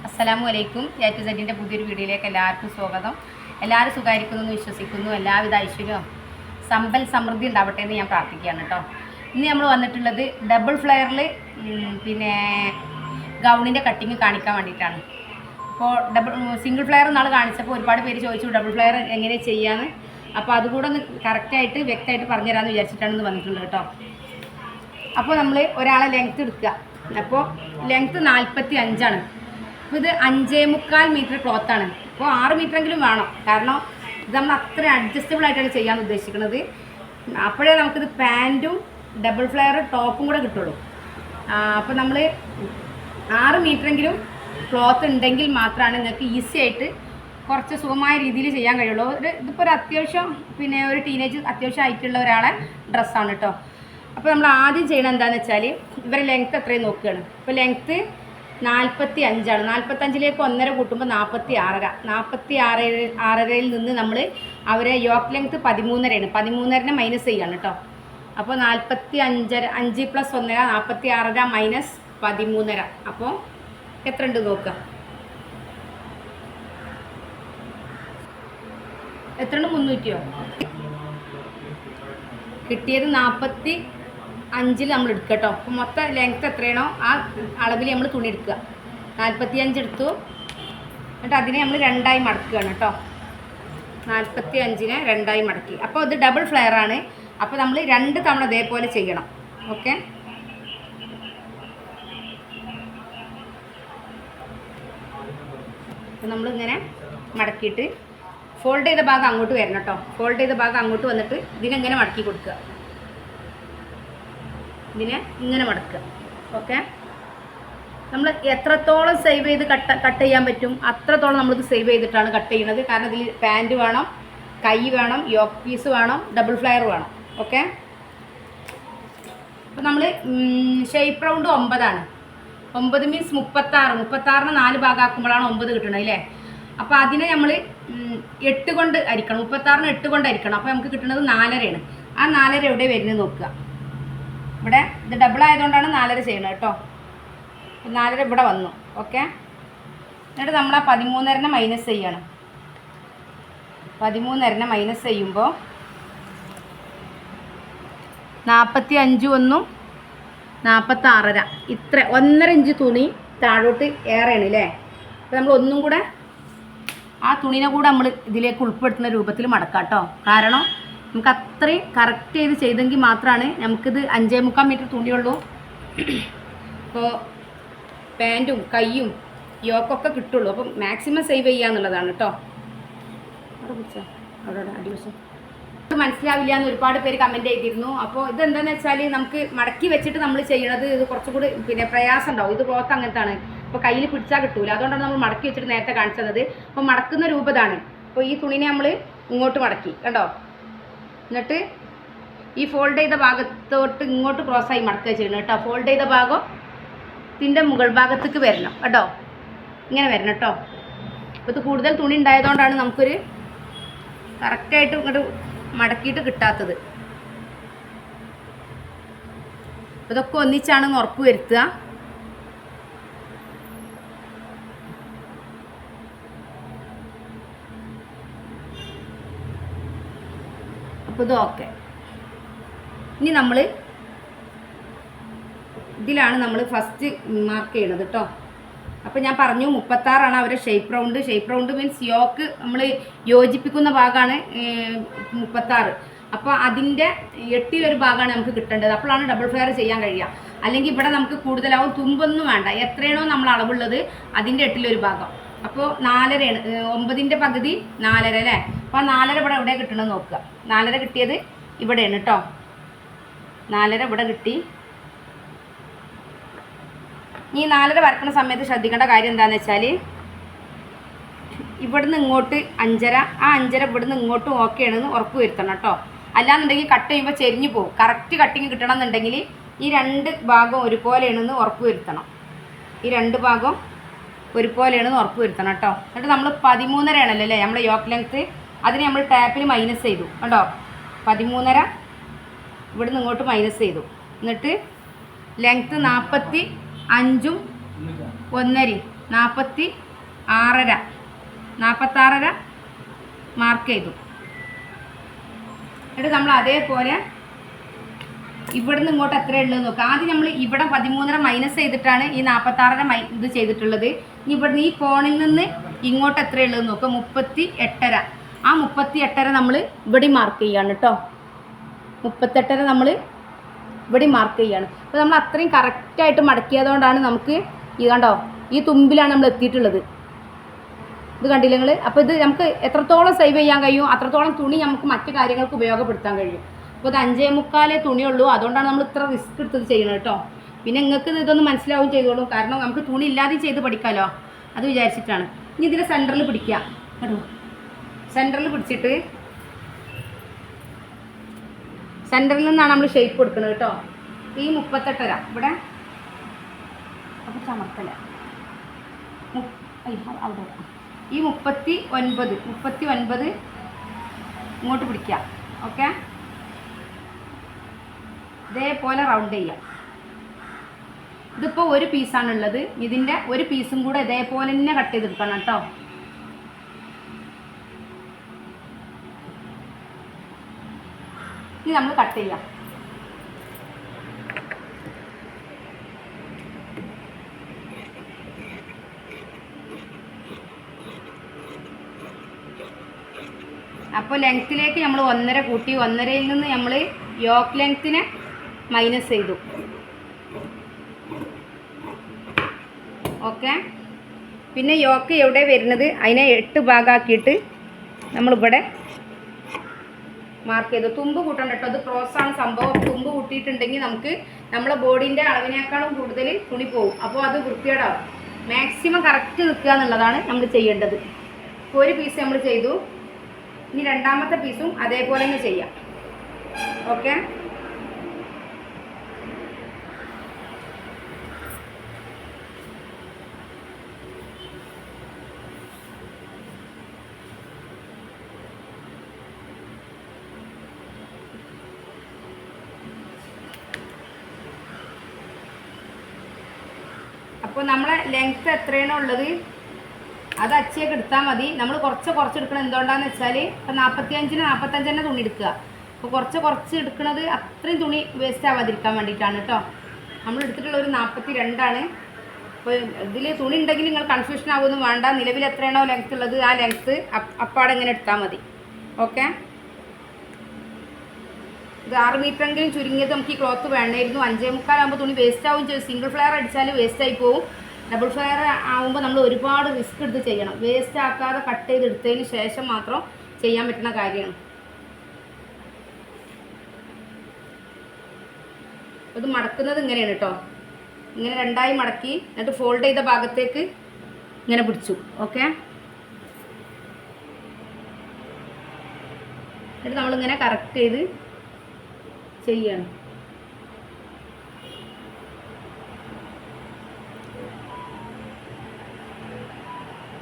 അസ്സലാമു അലൈക്കും. A to സെഡിൻ്റെ പുതിയൊരു വീഡിയോയിലേക്ക് എല്ലാവർക്കും സ്വാഗതം. എല്ലാവരും സുഖമായിരിക്കുന്നു എന്ന് വിശ്വസിക്കുന്നു. എല്ലാവിധ ഐശ്വര്യവും സമ്പൽ സമൃദ്ധി ഉണ്ടാവട്ടെ എന്ന് ഞാൻ പ്രാർത്ഥിക്കുകയാണ് കേട്ടോ. ഇന്ന് നമ്മൾ വന്നിട്ടുള്ളത് ഡബിൾ ഫ്ലെയറിൽ പിന്നെ ഗൗണിൻ്റെ കട്ടിങ് കാണിക്കാൻ വേണ്ടിയിട്ടാണ്. അപ്പോൾ സിംഗിൾ ഫ്ലെയർ നാൾ കാണിച്ചപ്പോൾ ഒരുപാട് പേര് ചോദിച്ചു ഡബിൾ ഫ്ലെയർ എങ്ങനെ ചെയ്യാമെന്ന്. അപ്പോൾ അതുകൂടെ ഒന്ന് കറക്റ്റായിട്ട് വ്യക്തമായിട്ട് പറഞ്ഞുതരാമെന്ന് വിചാരിച്ചിട്ടാണ് ഇന്ന് വന്നിട്ടുള്ളത് കേട്ടോ. അപ്പോൾ നമ്മൾ ഒരാളെ ലെങ്ത്ത് എടുക്കുക. അപ്പോൾ ലെങ്ത്ത് 45 അപ്പോൾ ഇത് 5.25 മീറ്റർ ക്ലോത്താണ്. അപ്പോൾ 6 മീറ്ററെങ്കിലും വേണം, കാരണം ഇത് നമ്മൾ അത്ര അഡ്ജസ്റ്റബിൾ ആയിട്ടാണ് ചെയ്യാൻ ഉദ്ദേശിക്കുന്നത്. അപ്പോഴേ നമുക്കിത് പാൻറ്റും ഡബിൾ ഫ്ലെയർ ടോപ്പും കൂടെ കിട്ടുള്ളൂ. അപ്പോൾ നമ്മൾ 6 മീറ്ററെങ്കിലും ക്ലോത്ത് ഉണ്ടെങ്കിൽ മാത്രമാണ് നിങ്ങൾക്ക് ഈസി ആയിട്ട് കുറച്ച് സുഖമായ രീതിയിൽ ചെയ്യാൻ കഴിയുള്ളൂ. ഇതിപ്പോൾ ഒരു അത്യാവശ്യം ഒരു ടീനേജ് അത്യാവശ്യം ആയിട്ടുള്ള ഒരാളെ ഡ്രസ്സാണ് കേട്ടോ. അപ്പോൾ നമ്മൾ ആദ്യം ചെയ്യണം എന്താണെന്ന് വെച്ചാൽ ഇവരെ ലെങ്ത്ത് എത്രയും നോക്കുകയാണ്. ഇപ്പോൾ ലെങ്ത്ത് 45 45ലേക്ക് 1.5 കൂട്ടുമ്പോൾ 46. 46.5 നിന്ന് നമ്മൾ അവരെ യോക്ക് ലെങ്ത്ത് 13.5 13.5 മൈനസ് ചെയ്യാണ് കേട്ടോ. അപ്പോൾ 45 5 + 1.5 46 മൈനസ് 13.5. അപ്പോൾ എത്ര ഉണ്ട് നോക്കുക. എത്ര ഉണ്ട്? 300യോ? കിട്ടിയത് 45 നമ്മൾ എടുക്കുക കേട്ടോ. അപ്പോൾ മൊത്തം ലെങ്ത്ത് എത്രയാണോ ആ അളവിൽ നമ്മൾ തുണി എടുക്കുക. 45 എടുത്തു. എന്നിട്ട് അതിനെ നമ്മൾ 2ആയി മടക്കുകയാണ് കേട്ടോ. 45നെ 2ആയി മടക്കി. അപ്പോൾ ഇത് ഡബിൾ ഫ്ലെയർ ആണ്. അപ്പോൾ നമ്മൾ 2 തവണ ഇതേപോലെ ചെയ്യണം. ഓക്കെ, അപ്പോൾ നമ്മളിങ്ങനെ മടക്കിയിട്ട് ഫോൾഡ് ചെയ്ത ഭാഗം അങ്ങോട്ട് വരണം കേട്ടോ. ഫോൾഡ് ചെയ്ത ഭാഗം അങ്ങോട്ട് വന്നിട്ട് ഇതിനെങ്ങനെ മടക്കി കൊടുക്കുക. ഇതിനെ ഇങ്ങനെ മടക്കുക. ഓക്കെ, നമ്മൾ എത്രത്തോളം സേവ് ചെയ്ത് കട്ട് ചെയ്യാൻ പറ്റും അത്രത്തോളം നമ്മളിത് സേവ് ചെയ്തിട്ടാണ് കട്ട് ചെയ്യുന്നത്. കാരണം ഇതിൽ പാൻറ്റ് വേണം, കൈ വേണം, യോക്ക് പീസ് വേണം, ഡബിൾ ഫ്ലെയർ വേണം. ഓക്കെ, അപ്പോൾ നമ്മൾ ഷേപ്പ് റൗണ്ട് 9 9 മീൻസ് 36ന് 4 ഭാഗമാക്കുമ്പോഴാണ് 9 കിട്ടണത് അല്ലേ. അപ്പോൾ അതിനെ നമ്മൾ 8 കൊണ്ട് അരിക്കണം. 36ന് 8 കൊണ്ട് അരിക്കണം. അപ്പോൾ നമുക്ക് കിട്ടുന്നത് 4.5. ആ 4.5 എവിടെ വരുന്നത് നോക്കുക. ഇവിടെ ഇത് ഡബിൾ ആയതുകൊണ്ടാണ് 4.5 ചെയ്യണത് കേട്ടോ. 4.5 ഇവിടെ വന്നു. ഓക്കെ, എന്നിട്ട് നമ്മൾ ആ 13.5 മൈനസ് ചെയ്യണം. 13.5 മൈനസ് ചെയ്യുമ്പോൾ 45 ഒന്നും 46.5 ഇത്ര 1.5 ഇഞ്ച് തുണി താഴോട്ട് ഏറെയാണ് അല്ലേ. അപ്പോൾ നമ്മൾ ഒന്നും കൂടെ ആ തുണീനെ കൂടെ നമ്മൾ ഇതിലേക്ക് ഉൾപ്പെടുത്തുന്ന രൂപത്തിൽ മടക്കാം കേട്ടോ. കാരണം നമുക്ക് അത്രയും കറക്റ്റ് ചെയ്തെങ്കിൽ മാത്രമാണ് നമുക്കിത് 5.25 മീറ്റർ തുണിയുള്ളൂ. അപ്പോൾ പാൻറ്റും കൈയും യോക്കൊക്കെ കിട്ടുള്ളൂ. അപ്പം മാക്സിമം സേവ് ചെയ്യുക എന്നുള്ളതാണ് കേട്ടോ. അവിടെ അടിവശം മനസ്സിലാവില്ല എന്ന് ഒരുപാട് പേര് കമൻറ്റ് ചെയ്തിരുന്നു. അപ്പോൾ ഇതെന്താണെന്ന് വെച്ചാൽ നമുക്ക് മടക്കി വെച്ചിട്ട് നമ്മൾ ചെയ്യണത് ഇത് കുറച്ചുകൂടി പ്രയാസം ഉണ്ടാവും. ഇത് ക്ലോത്ത് അങ്ങനത്താണ്. അപ്പോൾ കയ്യിൽ പിടിച്ചാൽ കിട്ടൂല. അതുകൊണ്ടാണ് നമ്മൾ മടക്കി വെച്ചിട്ട് നേരത്തെ കാണിച്ചു തന്നത്. അപ്പോൾ മടക്കുന്ന രൂപതാണ്. അപ്പോൾ ഈ തുണിനെ നമ്മൾ ഇങ്ങോട്ട് മടക്കി കണ്ടോ. എന്നിട്ട് ഈ ഫോൾഡ് ചെയ്ത ഭാഗത്തോട്ട് ഇങ്ങോട്ട് ക്രോസായി മടക്കുക ചെയ്യണം കേട്ടോ. ഫോൾഡ് ചെയ്ത ഭാഗം ഇതിൻ്റെ മുകൾ ഭാഗത്തേക്ക് വരണം കേട്ടോ. ഇങ്ങനെ വരണം കേട്ടോ. അപ്പോൾ ഇത് കൂടുതൽ തുണി ഉണ്ടായതുകൊണ്ടാണ് നമുക്കൊരു കറക്റ്റായിട്ട് ഇങ്ങോട്ട് മടക്കിയിട്ട് കിട്ടാത്തത്. ഇതൊക്കെ ഒന്നിച്ചാണെന്ന് ഉറപ്പ് വരുത്തുക. അപ്പോൾ ഇത് ഓക്കെ. ഇനി നമ്മൾ ഇതിലാണ് നമ്മൾ ഫസ്റ്റ് മാർക്ക് ചെയ്യണത് കേട്ടോ. അപ്പോൾ ഞാൻ പറഞ്ഞു 36 അവരെ shape round. Shape round means yoke നമ്മൾ യോജിപ്പിക്കുന്ന ഭാഗമാണ് 36. അപ്പോൾ അതിൻ്റെ 8 ഭാഗമാണ് നമുക്ക് കിട്ടേണ്ടത്. അപ്പോഴാണ് ഡബിൾ ഫ്ലെയർ ചെയ്യാൻ കഴിയുക. അല്ലെങ്കിൽ ഇവിടെ നമുക്ക് കൂടുതലാവും. തുമ്പൊന്നും വേണ്ട. എത്രയാണോ നമ്മൾ അളവുള്ളത് അതിൻ്റെ 8 ഭാഗം. അപ്പോൾ 4.5 9ൻ്റെ പകുതി 4.5 അല്ലേ. അപ്പോൾ 4.5 ഇവിടെ എവിടെ കിട്ടണമെന്ന് നോക്കുക. 4.5 കിട്ടിയത് ഇവിടെയാണ് കേട്ടോ. 4.5 ഇവിടെ കിട്ടി. ഈ 4.5 വരക്കുന്ന സമയത്ത് ശ്രദ്ധിക്കേണ്ട കാര്യം എന്താണെന്ന് വെച്ചാൽ ഇവിടുന്ന് ഇങ്ങോട്ട് 5.5 ആ 5.5 ഇവിടുന്ന് ഇങ്ങോട്ടും ഓക്കെ ആണെന്ന് ഉറപ്പ് വരുത്തണം കേട്ടോ. അല്ലാന്നുണ്ടെങ്കിൽ കട്ട് ചെയ്യുമ്പോൾ ചെരിഞ്ഞു പോകും. കറക്റ്റ് കട്ടിങ് കിട്ടണം എന്നുണ്ടെങ്കിൽ ഈ 2 ഭാഗം ഒരുപോലെയാണെന്ന് ഉറപ്പ് വരുത്തണം. ഈ 2 ഭാഗം ഒരുപോലെയാണെന്ന് ഉറപ്പ് വരുത്തണം കേട്ടോ. എന്നിട്ട് നമ്മൾ 13.5 ആണല്ലോ അല്ലേ നമ്മുടെ യോക്ക് ലെങ്ത്ത്. അതിന് നമ്മൾ ടാപ്പിൽ മൈനസ് ചെയ്തു കേട്ടോ. 13.5 ഇവിടുന്ന് ഇങ്ങോട്ട് മൈനസ് ചെയ്തു. എന്നിട്ട് ലെങ്ത്ത് 45 1.5 46.5 മാർക്ക് ചെയ്തു. എന്നിട്ട് നമ്മൾ അതേപോലെ ഇവിടുന്ന് ഇങ്ങോട്ട് എത്രയുള്ളത് നോക്കുക. ആദ്യം നമ്മൾ ഇവിടെ 13.5 മൈനസ് ചെയ്തിട്ടാണ് ഈ 46 ഇത് ചെയ്തിട്ടുള്ളത്. ഇനി ഇവിടുന്ന് ഈ കോണിൽ നിന്ന് ഇങ്ങോട്ട് എത്രയുള്ളത് നോക്കുക, 38.5. ആ 38.5 നമ്മൾ ഇവിടെ മാർക്ക് ചെയ്യാണ് കേട്ടോ. 38.5 നമ്മൾ ഇവിടെ മാർക്ക് ചെയ്യാണ്. അപ്പോൾ നമ്മൾ അത്രയും കറക്റ്റായിട്ട് മടക്കിയതുകൊണ്ടാണ് നമുക്ക് ഇത് കണ്ടോ, ഈ തുമ്പിലാണ് നമ്മൾ എത്തിയിട്ടുള്ളത്. ഇത് കണ്ടില്ല നിങ്ങൾ. അപ്പോൾ ഇത് നമുക്ക് എത്രത്തോളം സേവ് ചെയ്യാൻ കഴിയും അത്രത്തോളം തുണി നമുക്ക് മറ്റു കാര്യങ്ങൾക്ക് ഉപയോഗപ്പെടുത്താൻ കഴിയും. അപ്പോൾ ഇത് 5.25 തുണിയുള്ളൂ, അതുകൊണ്ടാണ് നമ്മൾ ഇത്ര റിസ്ക് എടുത്തത് ചെയ്യുന്നത് കേട്ടോ. പിന്നെ നിങ്ങൾക്ക് ഇതൊന്ന് മനസ്സിലാവും ചെയ്തോളൂ, കാരണം നമുക്ക് തുണി ഇല്ലാതെ ചെയ്ത് പഠിക്കാമല്ലോ, അത് വിചാരിച്ചിട്ടാണ്. ഇനി ഇതിൽ സെൻറ്ററിൽ പിടിക്കുക കേട്ടോ. സെൻറ്ററിൽ പിടിച്ചിട്ട് സെൻറ്ററിൽ നിന്നാണ് നമ്മൾ ഷേപ്പ് കൊടുക്കുന്നത് കേട്ടോ. ഈ 38.5 ഇവിടെ അപ്പോൾ ചമർത്തല അവിടെ ഈ 39 ഇങ്ങോട്ട് പിടിക്കുക. ഓക്കെ, ഇതേപോലെ റൗണ്ട് ചെയ്യാം. ഇതിപ്പോൾ ഒരു പീസാണുള്ളത്, ഇതിൻ്റെ ഒരു പീസും കൂടെ ഇതേപോലെ തന്നെ കട്ട് ചെയ്തെടുക്കണം കേട്ടോ. ഇനി നമ്മൾ കട്ട് ചെയ്യാം. അപ്പോൾ ലെങ്ത്തിലേക്ക് നമ്മൾ 1.5 കൂട്ടി, 1.5യിൽ നിന്ന് നമ്മൾ യോക്ക് ലെങ്ത്തിനെ മൈനസ് ചെയ്തു. ഓക്കെ, പിന്നെ യോക്ക് എവിടെ വരുന്നത് അതിനെ 8 ഭാഗമാക്കിയിട്ട് നമ്മളിവിടെ മാർക്ക് ചെയ്തു. തുമ്പ് കൂട്ടണ്ട കേട്ടോ, അത് ക്രോസാണ് സംഭവം. തുമ്പ് കൂട്ടിയിട്ടുണ്ടെങ്കിൽ നമുക്ക് നമ്മളെ ബോഡീൻ്റെ അളവിനേക്കാളും കൂടുതൽ തുണി പോകും, അപ്പോൾ അത് വൃത്തികേടാവും. മാക്സിമം കറക്റ്റ് നിൽക്കുക എന്നുള്ളതാണ് നമ്മൾ ചെയ്യേണ്ടത്. ഇപ്പോൾ ഒരു പീസ് നമ്മൾ ചെയ്തു, ഇനി രണ്ടാമത്തെ പീസും അതേപോലെ തന്നെ ചെയ്യാം. ഓക്കെ, അപ്പോൾ നമ്മളെ ലെങ്ത്ത് എത്രയാണോ ഉള്ളത് അത് അച്ചയൊക്കെ എടുത്താൽ മതി. നമ്മൾ കുറച്ച് എടുക്കണം. എന്തുകൊണ്ടാണെന്ന് വെച്ചാൽ ഇപ്പോൾ 45 തുണി എടുക്കുക. അപ്പോൾ കുറച്ച് എടുക്കുന്നത് അത്രയും തുണി വേസ്റ്റ് ആവാതിരിക്കാൻ വേണ്ടിയിട്ടാണ് കേട്ടോ. നമ്മൾ എടുത്തിട്ടുള്ള ഒരു 42. അപ്പോൾ ഇതിൽ തുണി ഉണ്ടെങ്കിൽ നിങ്ങൾ കൺഫ്യൂഷൻ ആവുമൊന്നും വേണ്ട. നിലവിൽ എത്രയാണോ ലെങ്ത്ത് ഉള്ളത് ആ ലെങ്ത്ത് അപ്പാടെ ഇങ്ങനെ എടുത്താൽ മതി. ഓക്കെ, ഇത് 6 മീറ്ററെങ്കിലും ചുരുങ്ങിയത് നമുക്ക് ഈ ക്ലോത്ത് വേണ്ടായിരുന്നു. 5.25 ആകുമ്പോൾ തുണി വേസ്റ്റ് ആവും ചെയ്യും. സിംഗിൾ ഫ്ലെയർ അടിച്ചാൽ വേസ്റ്റായി പോവും. ഡബിൾ ഫ്ലെയർ ആകുമ്പോൾ നമ്മൾ ഒരുപാട് റിസ്ക് എടുത്ത് ചെയ്യണം. വേസ്റ്റ് ആക്കാതെ കട്ട് ചെയ്തെടുത്തതിന് ശേഷം മാത്രം ചെയ്യാൻ പറ്റുന്ന കാര്യമാണ്. ഇത് മടക്കുന്നത് ഇങ്ങനെയാണ് കേട്ടോ. ഇങ്ങനെ 2ആയി മടക്കി എന്നിട്ട് ഫോൾഡ് ചെയ്ത ഭാഗത്തേക്ക് ഇങ്ങനെ പിടിച്ചു. ഓക്കെ, എന്നിട്ട് നമ്മളിങ്ങനെ കറക്റ്റ് ചെയ്ത് ചെയ്യണം.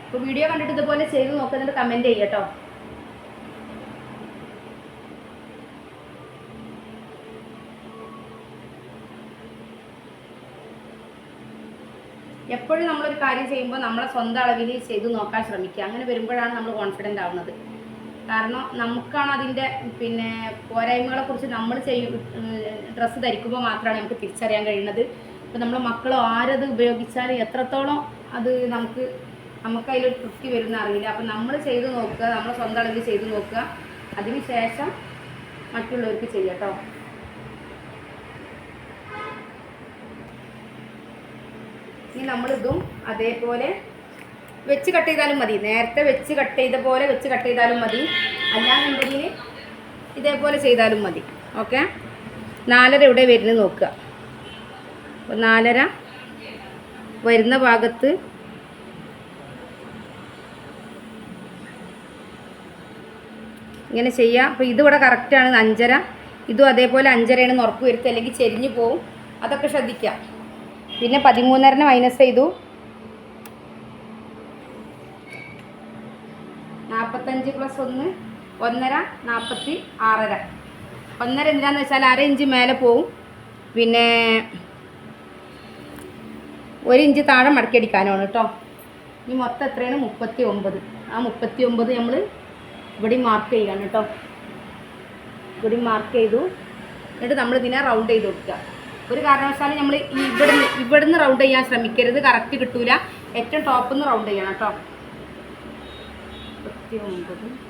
അപ്പോൾ വീഡിയോ കണ്ടിട്ട് ഇതുപോലെ ചെയ്ത് നോക്കുന്നുണ്ട്, കമൻറ്റ് ചെയ്യുക കേട്ടോ. എപ്പോഴും നമ്മളൊരു കാര്യം ചെയ്യുമ്പോൾ നമ്മളെ സ്വന്തം അളവിൽ ചെയ്ത് നോക്കാൻ ശ്രമിക്കുക. അങ്ങനെ വരുമ്പോഴാണ് നമ്മൾ കോൺഫിഡൻ്റ് ആവുന്നത്. കാരണം നമുക്കാണ് അതിൻ്റെ പോരായ്മകളെക്കുറിച്ച് നമ്മൾ ഡ്രസ്സ് ധരിക്കുമ്പോൾ മാത്രമാണ് നമുക്ക് തിരിച്ചറിയാൻ കഴിയുന്നത്. ഇപ്പോൾ നമ്മളെ മക്കളോ ആരത് ഉപയോഗിച്ചാൽ എത്രത്തോളം അത് നമുക്കതിലൊരു തൃപ്തി വരുന്ന അറിയില്ല. അപ്പം നമ്മൾ ചെയ്ത് നോക്കുക, നമ്മൾ സ്വന്തം അളവിൽ ചെയ്ത് നോക്കുക. അതിന് ശേഷം മറ്റുള്ളവർക്ക് ചെയ്യാം കേട്ടോ. ഇനി നമ്മളിതും അതേപോലെ വെച്ച് കട്ട് ചെയ്താലും മതി. നേരത്തെ വെച്ച് കട്ട് ചെയ്ത പോലെ വെച്ച് കട്ട് ചെയ്താലും മതി, അല്ലാന്നുണ്ടെങ്കിൽ ഇതേപോലെ ചെയ്താലും മതി. ഓക്കെ, 4.5 ഇവിടെ വരുന്നത് നോക്കുക. അപ്പോൾ 4.5 വരുന്ന ഭാഗത്ത് ഇങ്ങനെ ചെയ്യുക. അപ്പോൾ ഇതിവിടെ കറക്റ്റാണ് 5.5. ഇതും അതേപോലെ 5.5 ഉറപ്പ് വരുത്തുക, അല്ലെങ്കിൽ ചെരിഞ്ഞു പോവും. അതൊക്കെ ശ്രദ്ധിക്കുക. പിന്നെ 13.5 മൈനസ് ചെയ്തു. 45 + 1 1.5 46.5. 1.5 എന്തിനാന്ന് വെച്ചാൽ 1/2 ഇഞ്ച് മേലെ പോവും. പിന്നെ 1 ഇഞ്ച് താഴെ മടക്കിയടിക്കാനാണ് കേട്ടോ. ഇനി മൊത്തം എത്രയാണ്? 39. ആ 39 നമ്മൾ ഇവിടെ മാർക്ക് ചെയ്യണം കേട്ടോ. ഇവിടെ മാർക്ക് ചെയ്തു. എന്നിട്ട് നമ്മൾ ഇതിനെ റൗണ്ട് ചെയ്ത് കൊടുക്കുക. ഒരു കാരണവശാലും നമ്മൾ ഇവിടുന്ന് റൗണ്ട് ചെയ്യാൻ ശ്രമിക്കരുത്, കറക്റ്റ് കിട്ടൂല. ഏറ്റവും ടോപ്പിൽ നിന്ന് റൗണ്ട് ചെയ്യണം കേട്ടോ. 39.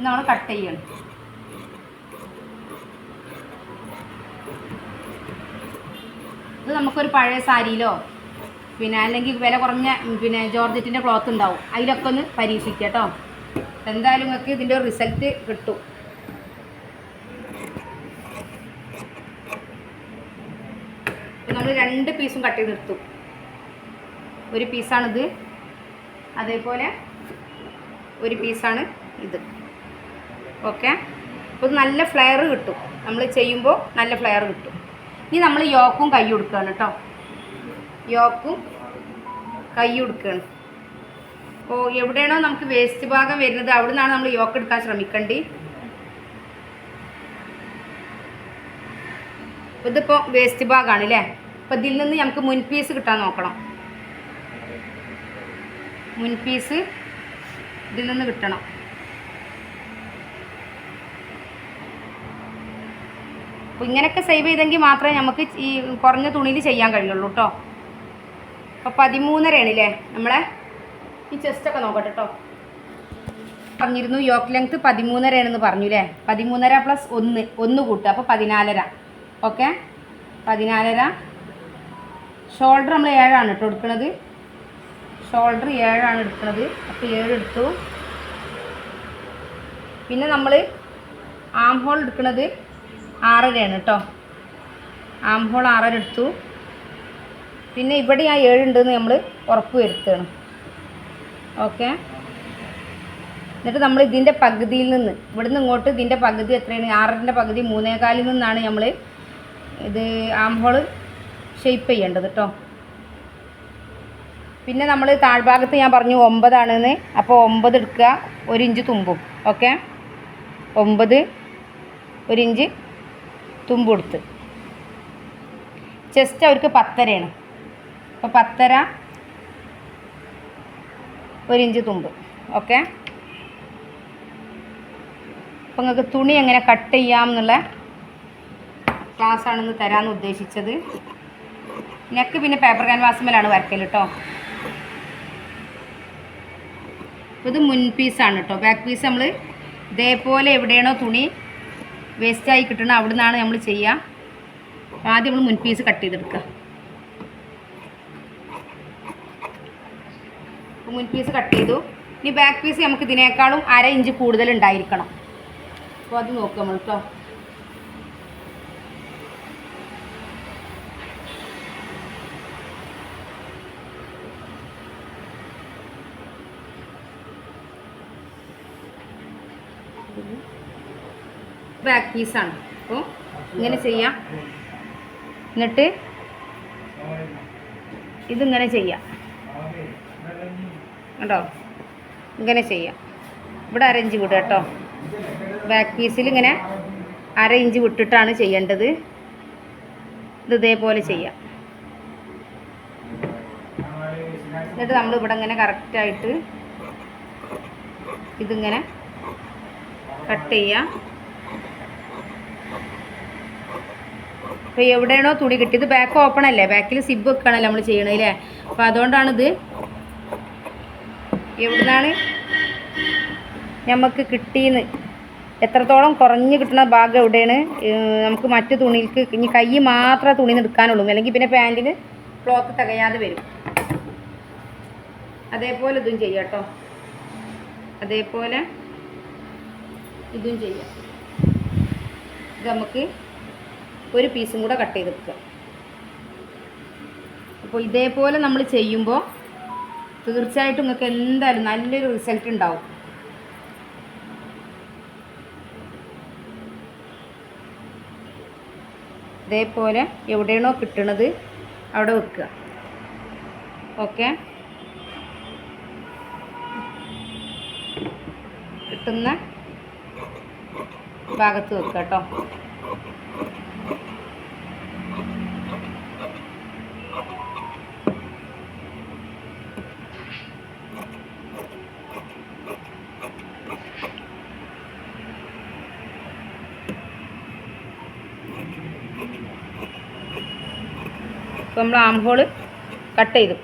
നമ്മൾ കട്ട് ചെയ്യണം. ഇത് നമുക്കൊരു പഴയ സാരിയിലോ പിന്നെ അല്ലെങ്കിൽ വില കുറഞ്ഞ പിന്നെ ജോർജറ്റിൻ്റെ ക്ലോത്ത് ഉണ്ടാവും, അതിലൊക്കെ ഒന്ന് പരീക്ഷിക്കുക കേട്ടോ. എന്തായാലും നിങ്ങൾക്ക് ഇതിൻ്റെ ഒരു റിസൾട്ട് കിട്ടും. നമ്മൾ 2 പീസും കട്ട് ചെയ്തെടുത്തു. ഒരു പീസാണിത്, അതേപോലെ ഒരു പീസാണ് ഇത്. ഓക്കെ, അപ്പോൾ നല്ല ഫ്ലെയർ കിട്ടും. നമ്മൾ ചെയ്യുമ്പോൾ നല്ല ഫ്ലെയർ കിട്ടും. ഇനി നമ്മൾ യോക്കും കൈ കൊടുക്കുകയാണ് കേട്ടോ. യോക്കും കൈ കൊടുക്കുകയാണ്. അപ്പോൾ എവിടെയാണോ നമുക്ക് വേസ്റ്റ് ഭാഗം വരുന്നത് അവിടെ നിന്നാണ് നമ്മൾ യോക്ക് എടുക്കാൻ ശ്രമിക്കേണ്ടി. ഇതിപ്പോൾ വേസ്റ്റ് ഭാഗമാണ് അല്ലേ. അപ്പോൾ ഇതിൽ നിന്ന് നമുക്ക് മുൻപീസ് കിട്ടാൻ നോക്കണം. മുൻപീസ് ഇതിൽ നിന്ന് കിട്ടണം. അപ്പോൾ ഇങ്ങനെയൊക്കെ സേവ് ചെയ്തെങ്കിൽ മാത്രമേ നമുക്ക് ഈ കുറഞ്ഞ തുണിയിൽ ചെയ്യാൻ കഴിയുള്ളൂ കേട്ടോ. അപ്പോൾ 13.5 അല്ലേ നമ്മളെ ഈ ചെസ്റ്റൊക്കെ നോക്കട്ടെ കേട്ടോ. പറഞ്ഞിരുന്നു യോക്ക് ലെങ്ത്ത് 13.5 പറഞ്ഞു അല്ലേ. 13.5 പ്ലസ് 1 കൂട്ടുക, അപ്പോൾ 14.5. ഓക്കെ, 14.5. ഷോൾഡർ നമ്മൾ 7 കേട്ടോ എടുക്കുന്നത്. ഷോൾഡർ 7 എടുക്കുന്നത്. അപ്പോൾ 7 എടുത്തു. പിന്നെ നമ്മൾ ആം ഹോൾ എടുക്കുന്നത് 6.5 കേട്ടോ. ആം ഹോൾ 6.5 എടുത്തു. പിന്നെ ഇവിടെ ആ 7 ഉണ്ടെന്ന് നമ്മൾ ഉറപ്പ് വരുത്തുകയാണ്. ഓക്കെ, എന്നിട്ട് നമ്മൾ ഇതിൻ്റെ പകുതിയിൽ നിന്ന് ഇവിടുന്ന് ഇങ്ങോട്ട് ഇതിൻ്റെ പകുതി എത്രയാണ്? 6ൻ്റെ പകുതി 3.25 നിന്നാണ് നമ്മൾ ഇത് ആം ഹോൾ ഷേപ്പ് ചെയ്യേണ്ടത് കേട്ടോ. പിന്നെ നമ്മൾ താഴ്ഭാഗത്ത് ഞാൻ പറഞ്ഞു 9 ആണെന്ന്. അപ്പോൾ 9 എടുക്കുക, 1 ഇഞ്ച് തുമ്പും. ഓക്കെ, 9 1 ഇഞ്ച് തുമ്പ് കൊടുത്ത്. ചെസ്റ്റ് അവർക്ക് 10.5 അപ്പോൾ 10.5 1 ഇഞ്ച് തുമ്പ്. ഓക്കെ, അപ്പോൾ നിങ്ങൾക്ക് തുണി എങ്ങനെ കട്ട് ചെയ്യാം എന്നുള്ള ക്ലാസ്സാണെന്ന് തരാമെന്ന് ഉദ്ദേശിച്ചത്. നെക്ക് പിന്നെ പേപ്പർ ക്യാൻവാസിന്മേലാണ് വരയ്ക്കൽ കേട്ടോ. ഇത് മുൻ പീസാണ് കേട്ടോ. ബാക്ക് പീസ് നമ്മൾ ഇതേപോലെ എവിടെയാണോ തുണി വേസ്റ്റായി കിട്ടണം അവിടെ നിന്നാണ് നമ്മൾ ചെയ്യുക. ആദ്യം നമ്മൾ മുൻ പീസ് കട്ട് ചെയ്തെടുക്കുക. മുൻ പീസ് കട്ട് ചെയ്തു. ഇനി ബാക്ക് പീസ് നമുക്ക് ഇതിനേക്കാളും 1/2 ഇഞ്ച് കൂടുതൽ ഉണ്ടായിരിക്കണം. അപ്പോൾ അത് നോക്കാം നമ്മൾ കേട്ടോ. ബാക്ക് പീസാണ്. അപ്പോൾ ഇങ്ങനെ ചെയ്യാം. എന്നിട്ട് ഇതിങ്ങനെ ചെയ്യാം കേട്ടോ. ഇങ്ങനെ ചെയ്യാം. ഇവിടെ 1/2 ഇഞ്ച് വിടുക കേട്ടോ. ബാക്ക് പീസിൽ ഇങ്ങനെ 1/2 ഇഞ്ച് വിട്ടിട്ടാണ് ചെയ്യേണ്ടത്. ഇത് ഇതേപോലെ ചെയ്യാം. എന്നിട്ട് നമ്മൾ ഇവിടെ ഇങ്ങനെ കറക്റ്റായിട്ട് ഇതിങ്ങനെ കട്ട് ചെയ്യാം. അപ്പോൾ എവിടെയാണോ തുണി കിട്ടിയത്, ബാക്ക് ഓപ്പൺ അല്ലേ, ബാക്കിൽ സിബ് വെക്കുകയാണല്ലോ നമ്മൾ ചെയ്യണത്. അപ്പോൾ അതുകൊണ്ടാണിത് എവിടുന്നാണ് നമുക്ക് കിട്ടിയെന്ന് എത്രത്തോളം കുറഞ്ഞ് കിട്ടുന്ന ഭാഗം എവിടെയാണ് നമുക്ക് മറ്റു തുണിക്ക് ഇനി കൈ മാത്രമേ തുണി എടുക്കാനുള്ളൂ, അല്ലെങ്കിൽ പിന്നെ പാൻറ്റിന് ക്ലോത്ത് തികയാതെ വരും. അതേപോലെ ഇതും ചെയ്യാം കേട്ടോ. അതേപോലെ ഇതും ചെയ്യാം. ഇത് നമുക്ക് ഒരു പീസും കൂടെ കട്ട് ചെയ്തെടുക്കുക. അപ്പോൾ ഇതേപോലെ നമ്മൾ ചെയ്യുമ്പോൾ തീർച്ചയായിട്ടും നിങ്ങൾക്ക് എന്തായാലും നല്ലൊരു റിസൾട്ട് ഉണ്ടാവും. ഇതേപോലെ എവിടെയാണോ കിട്ടണത് അവിടെ വെക്കുക. ഓക്കെ, ഒട്ടുന്ന ഭാഗത്ത് വെക്കുക കേട്ടോ. അപ്പോൾ നമ്മൾ ആം ഹോൾ കട്ട് ചെയ്തു.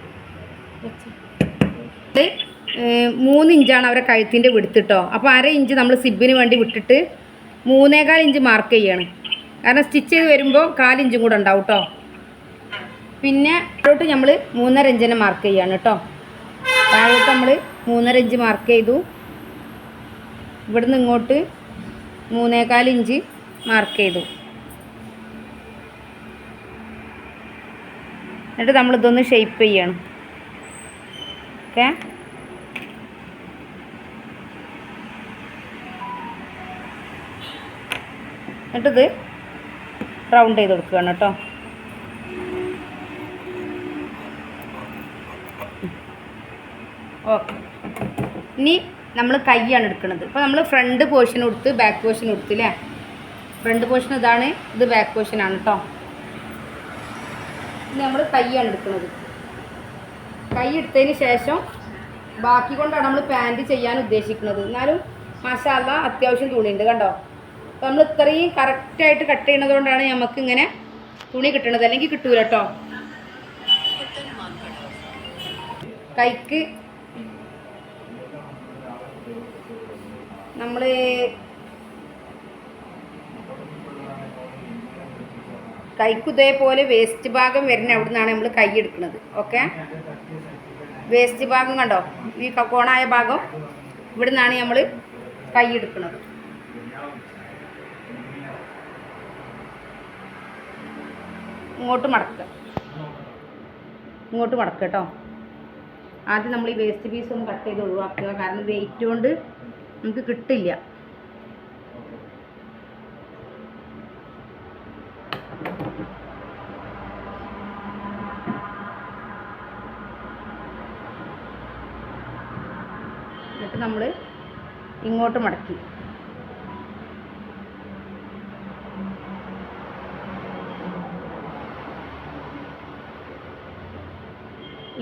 3 ഇഞ്ചാണ് അവരെ കഴുത്തിൻ്റെ വിടുത്തിട്ടോ. അപ്പോൾ 1/2 ഇഞ്ച് നമ്മൾ സിബിന് വേണ്ടി വിട്ടിട്ട് 3.25 ഇഞ്ച് മാർക്ക് ചെയ്യാണ്. കാരണം സ്റ്റിച്ച് ചെയ്ത് വരുമ്പോൾ 1/4 ഇഞ്ചും കൂടെ ഉണ്ടാവും കേട്ടോ. പിന്നെ താഴോട്ട് നമ്മൾ 3.5 ഇഞ്ചിനെ മാർക്ക് ചെയ്യാണ് കേട്ടോ. താഴോട്ട് നമ്മൾ 3.5 ഇഞ്ച് മാർക്ക് ചെയ്തു. ഇവിടുന്ന് ഇങ്ങോട്ട് 3.25 ഇഞ്ച് മാർക്ക് ചെയ്തു. എന്നിട്ട് നമ്മളിതൊന്ന് ഷേപ്പ് ചെയ്യണം. ഓക്കെ, എന്നിട്ടിത് റൗണ്ട് ചെയ്ത് കൊടുക്കുകയാണ് കേട്ടോ. ഓക്കെ, ഇനി നമ്മൾ കൈയാണ് എടുക്കുന്നത്. ഇപ്പോൾ നമ്മൾ ഫ്രണ്ട് പോർഷൻ കൊടുത്ത് ബാക്ക് പോർഷൻ കൊടുത്ത് അല്ലേ. ഫ്രണ്ട് പോർഷൻ ഇതാണ്, ഇത് ബാക്ക് പോർഷനാണ് കേട്ടോ. ഇനി നമ്മൾ കൈയാണ് എടുക്കുന്നത്. കൈ എടുത്തതിന് ശേഷം ബാക്കി കൊണ്ടാണ് നമ്മൾ പാൻറ്റ് ചെയ്യാൻ ഉദ്ദേശിക്കുന്നത്. എന്നാലും മാഷാ അല്ലാ അത്യാവശ്യം തുണിയുണ്ട് കണ്ടോ. അപ്പോൾ നമ്മൾ ഇത്രയും കറക്റ്റായിട്ട് കട്ട് ചെയ്യുന്നത് കൊണ്ടാണ് നമുക്ക് ഇങ്ങനെ തുണി കിട്ടണത്, അല്ലെങ്കിൽ കിട്ടൂല കേട്ടോ. കൈക്ക് നമ്മൾ ഇതേപോലെ വേസ്റ്റ് ഭാഗം വരുന്ന അവിടെ നിന്നാണ് നമ്മൾ കൈ എടുക്കുന്നത്. ഓക്കെ, വേസ്റ്റ് ഭാഗം കണ്ടോ, ഈ കോണായ ഭാഗം ഇവിടെ നിന്നാണ് നമ്മൾ കൈ എടുക്കുന്നത്. ഇങ്ങോട്ട് മടക്കുക കേട്ടോ. ആദ്യം നമ്മൾ ഈ വേസ്റ്റ് പീസ് ഒന്ന് കട്ട് ചെയ്ത് ഒഴിവാക്കുക. കാരണം വെയിറ്റ് കൊണ്ട് നമുക്ക് കിട്ടില്ല. എന്നിട്ട് നമ്മൾ ഇങ്ങോട്ട് മടക്കി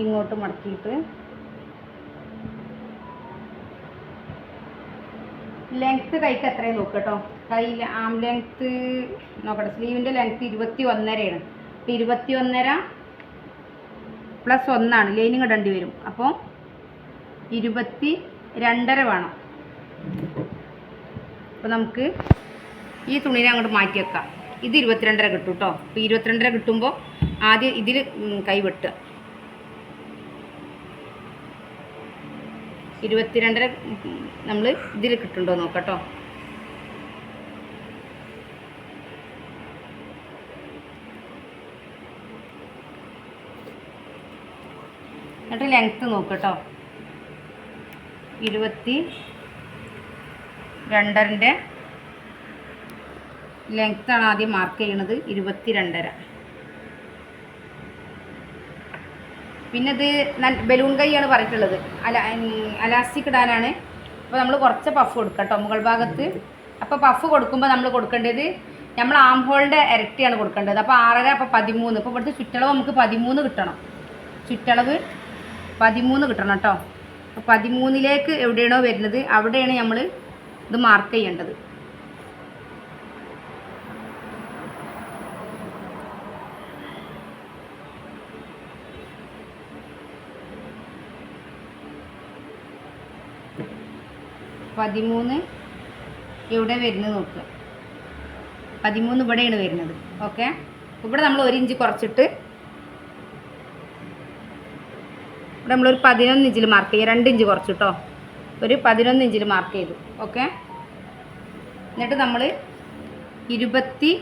ഇങ്ങോട്ട് മടക്കിയിട്ട് ലെങ്ത്ത് കൈക്ക് എത്രയും നോക്കുക കേട്ടോ. കൈ ആം ലെങ്ത്ത് നോക്കട്ടെ. സ്ലീവിൻ്റെ ലെങ്ത്ത് 21.5 അപ്പോൾ 21.5 + 1 ലൈനിങ് ഇടേണ്ടി വരും. അപ്പോൾ 22.5 വേണം. അപ്പോൾ നമുക്ക് ഈ തുണിനെ അങ്ങോട്ട് മാറ്റി വെക്കാം. ഇത് 22.5 കിട്ടും കേട്ടോ. അപ്പോൾ 22.5 കിട്ടുമ്പോൾ ആദ്യം ഇതിൽ കൈ വെട്ടുക. 22.5 നമ്മൾ ഇതിൽ കിട്ടുന്നുണ്ടോ നോക്കട്ടോ. എന്നിട്ട് ലെങ്ത്ത് നോക്കട്ടോ. 22.5 ലെങ്ത്താണ് ആദ്യം മാർക്ക് ചെയ്യുന്നത്. 22.5. പിന്നെ ഇത് ബലൂൺ കൈയാണ് പറഞ്ഞിട്ടുള്ളത്. അലാസ്റ്റിക് ഇടാനാണ്. അപ്പോൾ നമ്മൾ കുറച്ച് പഫ് കൊടുക്കാം കേട്ടോ മുകൾ ഭാഗത്ത്. അപ്പോൾ പഫ് കൊടുക്കുമ്പോൾ നമ്മൾ കൊടുക്കേണ്ടത് നമ്മൾ ആം ഹോളിൻ്റെ ഇരട്ടിയാണ് കൊടുക്കേണ്ടത്. അപ്പോൾ 6.5 അപ്പോൾ 13. ഇപ്പോൾ ഇവിടുത്തെ ചുറ്റളവ് നമുക്ക് 13 കിട്ടണം. ചുറ്റളവ് 13 കിട്ടണം കേട്ടോ. അപ്പോൾ 13ലേക്ക് എവിടെയാണോ വരുന്നത് അവിടെയാണ് നമ്മൾ ഇത് മാർക്ക് ചെയ്യേണ്ടത്. എവിടെ വരുന്നത് നോക്കുക. 13 ഇവിടെയാണ് വരുന്നത്. ഓക്കെ, ഇവിടെ നമ്മൾ 1 ഇഞ്ച് കുറച്ചിട്ട് ഇവിടെ നമ്മളൊരു 11 ഇഞ്ചിൽ മാർക്ക് ചെയ്യുക. 2 ഇഞ്ച് കുറച്ചിട്ടോ ഒരു 11 ഇഞ്ചിൽ മാർക്ക് ചെയ്തു. ഓക്കെ, എന്നിട്ട് നമ്മൾ 22,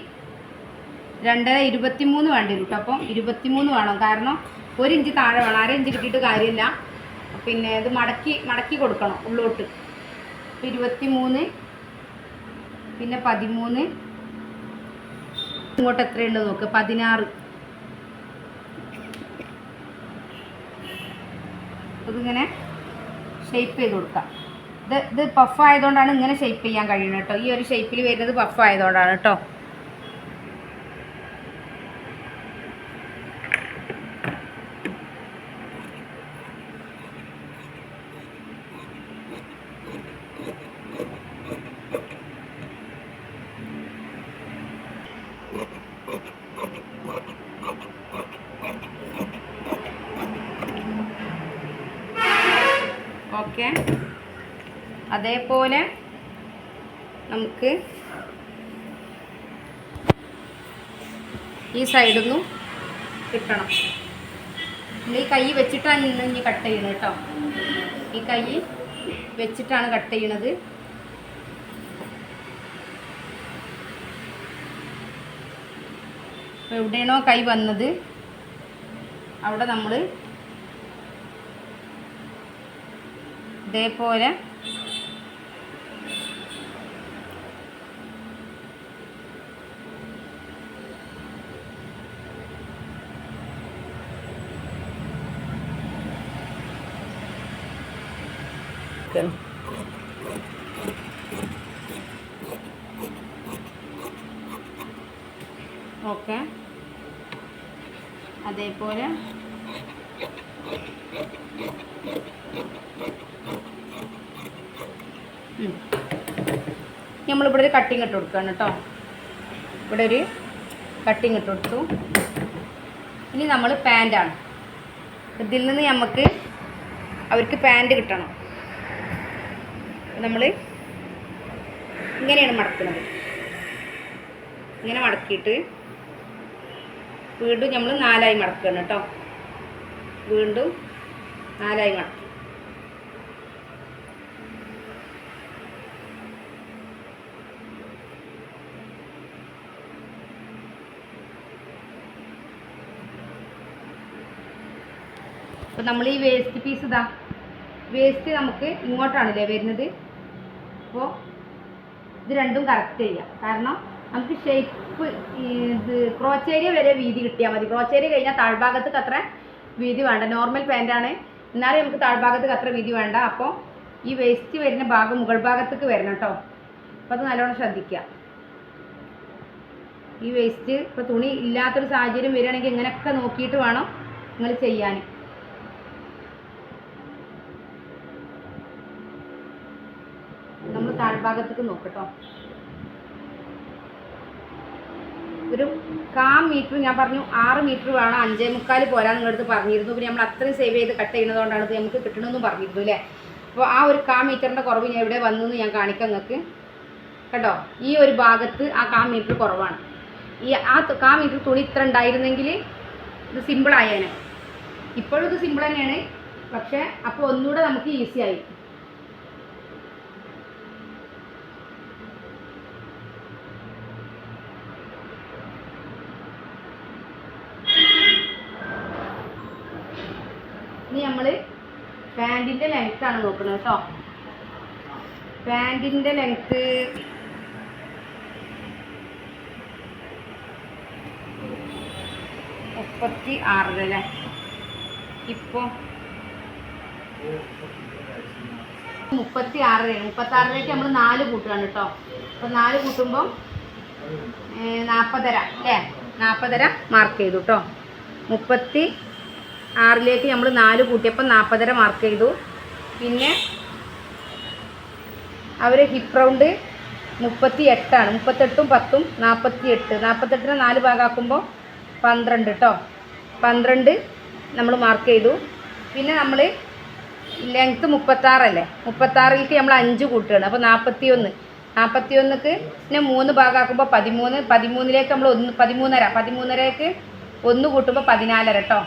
23 വേണ്ടി വരും കേട്ടോ. അപ്പം 23 വേണം. കാരണം 1 ഇഞ്ച് താഴെ വേണം. 1/2 ഇഞ്ച് കിട്ടിയിട്ട് കാര്യമില്ല. പിന്നെ ഇത് മടക്കി കൊടുക്കണം ഉള്ളോട്ട്. 23 പിന്നെ 13 ഇങ്ങോട്ട് എത്രയുണ്ട് നോക്ക്. 16. അതിങ്ങനെ ഷേപ്പ് ചെയ്ത് കൊടുക്കാം. ഇത് പഫ് ആയതുകൊണ്ടാണ് ഇങ്ങനെ ഷേപ്പ് ചെയ്യാൻ കഴിയുന്നത് കേട്ടോ. ഈ ഒരു ഷേപ്പിൽ വരുന്നത് പഫ് ആയതുകൊണ്ടാണ് കേട്ടോ. ഓക്കെ, അതേപോലെ നമുക്ക് ഈ സൈഡിൽ നിന്നും കിട്ടണം. ഈ കൈ വെച്ചിട്ടാണ് ഇനി കട്ട് ചെയ്യുന്നത് കേട്ടോ. ഈ കൈ വെച്ചിട്ടാണ് കട്ട് ചെയ്യണത്. അപ്പോൾ എവിടെയാണോ കൈ വന്നത് അവിടെ നമ്മൾ ഇതേപോലെ ഓക്കെ, അതേപോലെ നമ്മളിവിടെ ഒരു കട്ടിങ് ഇട്ട് കൊടുക്കുകയാണ് കേട്ടോ. ഇവിടെ ഒരു കട്ടിങ് ഇട്ട് കൊടുത്തു. ഇനി നമ്മൾ പാൻറ്റാണ്. ഇതിൽ നിന്ന് നമുക്ക് അവർക്ക് പാൻറ്റ് കിട്ടണം. നമ്മൾ ഇങ്ങനെയാണ് മടക്കുന്നത്. ഇങ്ങനെ മടക്കിയിട്ട് വീണ്ടും നമ്മൾ 4 മടക്കുകയാണ് കേട്ടോ. വീണ്ടും 4 മടക്കി. അപ്പോൾ നമ്മൾ ഈ വേസ്റ്റ് പീസ് വേസ്റ്റ് നമുക്ക് ഇങ്ങോട്ടാണല്ലേ വരുന്നത്. അപ്പോൾ ഇത് രണ്ടും കറക്റ്റ് ചെയ്യാം. കാരണം നമുക്ക് ഷേപ്പ് ഇത് ക്രോച്ചേരിയ വരെ വീതി കിട്ടിയാൽ മതി. ക്രോച്ചേരിയ കഴിഞ്ഞാൽ താഴ്ഭാഗത്തേക്ക് അത്ര വീതി വേണ്ട. നോർമൽ പാൻറ്റാണ്, എന്നാലും നമുക്ക് താഴ്ഭാഗത്തേക്ക് അത്ര വീതി വേണ്ട. അപ്പോൾ ഈ വേസ്റ്റ് വരുന്ന ഭാഗം മുകൾ ഭാഗത്തേക്ക് വരണം കേട്ടോ. അപ്പോൾ അത് നല്ലോണം ശ്രദ്ധിക്കുക. ഈ വേസ്റ്റ് ഇപ്പോൾ തുണി ഇല്ലാത്തൊരു സാഹചര്യം വരികയാണെങ്കിൽ ഇങ്ങനെയൊക്കെ നോക്കിയിട്ട് വേണം നിങ്ങൾ ചെയ്യാൻ. നമ്മൾ താഴ്ഭാഗത്തേക്ക് നോക്കട്ടോ. ഒരു 1/4 മീറ്റർ ഞാൻ പറഞ്ഞു, 6 മീറ്റർ വേണം, 5.25 പോരാ നിങ്ങളടുത്ത് പറഞ്ഞിരുന്നു. പിന്നെ നമ്മൾ അത്രയും സേവ് ചെയ്ത് കട്ട് ചെയ്യുന്നതുകൊണ്ടാണ് ഇത് നമുക്ക് കിട്ടണമെന്നും പറഞ്ഞിരുന്നു അല്ലേ. അപ്പോൾ ആ ഒരു 1/4 മീറ്ററിൻ്റെ കുറവ് ഞാൻ എവിടെ വന്നു എന്ന് ഞാൻ കാണിക്കാം നിങ്ങൾക്ക് കേട്ടോ. ഈ ഒരു ഭാഗത്ത് ആ 1/4 മീറ്റർ കുറവാണ്. ഈ ആ 1/4 മീറ്റർ തുണി ഇത്ര ഉണ്ടായിരുന്നെങ്കിൽ ഇത് സിമ്പിളായേനെ. ഇപ്പോഴും ഇത് സിമ്പിൾ തന്നെയാണ്, പക്ഷേ അപ്പോൾ ഒന്നുകൂടെ നമുക്ക് ഈസി ആയി. ഇനി നമ്മൾ പാൻറ്റിൻ്റെ ലെങ്ത്താണ് നോക്കുന്നത് കേട്ടോ. പാൻറ്റിൻ്റെ ലെങ്ത്ത് 36 അല്ലേ. ഇപ്പോൾ 36ലേക്ക് നമ്മൾ 4 കൂട്ടുകയാണ് കേട്ടോ. അപ്പോൾ 4 കൂട്ടുമ്പോൾ 40 അല്ലേ. 40 മാർക്ക് ചെയ്തു കേട്ടോ. 36ലേക്ക് നമ്മൾ 4 കൂട്ടിയപ്പോൾ 40 മാർക്ക് ചെയ്തു. പിന്നെ അവർ ഹിപ്പ് റൗണ്ട് 38ആണ്. 38ഉം 10ഉം 48. 48നെ 4 ഭാഗമാക്കുമ്പോൾ 12 കേട്ടോ. 12 നമ്മൾ മാർക്ക് ചെയ്തു. പിന്നെ നമ്മൾ ലെങ്ത്ത് 36 അല്ലേ. 36ലേക്ക് നമ്മൾ 5 കൂട്ടുകയാണ്. അപ്പോൾ 41. 41ക്ക് പിന്നെ 3 ഭാഗമാക്കുമ്പോൾ 13. 13ലേക്ക് നമ്മൾ 13.5. 13.5ക്ക് 1 കൂട്ടുമ്പോൾ 14 കേട്ടോ.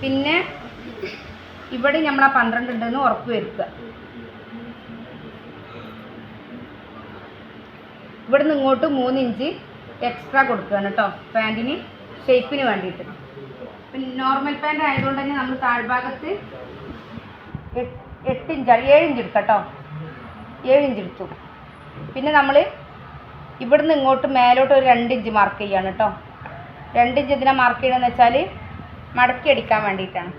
പിന്നെ ഇവിടെ നമ്മൾ ആ 12 ഉണ്ടെന്ന് ഉറപ്പ് വരുത്തുക. ഇവിടുന്ന് ഇങ്ങോട്ട് 3 ഇഞ്ച് എക്സ്ട്രാ കൊടുക്കുകയാണ് കേട്ടോ, പാൻറ്റിന് ഷേപ്പിന് വേണ്ടിയിട്ട്. പിന്നെ നോർമൽ പാൻറ്റ് ആയതുകൊണ്ട് തന്നെ നമ്മൾ താഴ്ഭാഗത്ത് 8 ഇഞ്ചാണ്, 7 ഇഞ്ച് എടുക്കാം കേട്ടോ. 7 ഇഞ്ച് എടുത്തു. പിന്നെ നമ്മൾ ഇവിടുന്ന് ഇങ്ങോട്ട് മേലോട്ട് ഒരു 2 ഇഞ്ച് മാർക്ക് ചെയ്യാണ് കേട്ടോ. 2 ഇഞ്ച് ഇതിനെ മാർക്ക് ചെയ്യണമെന്ന് വെച്ചാൽ മടക്കി അടിക്കാൻ വേണ്ടിയിട്ടാണ്.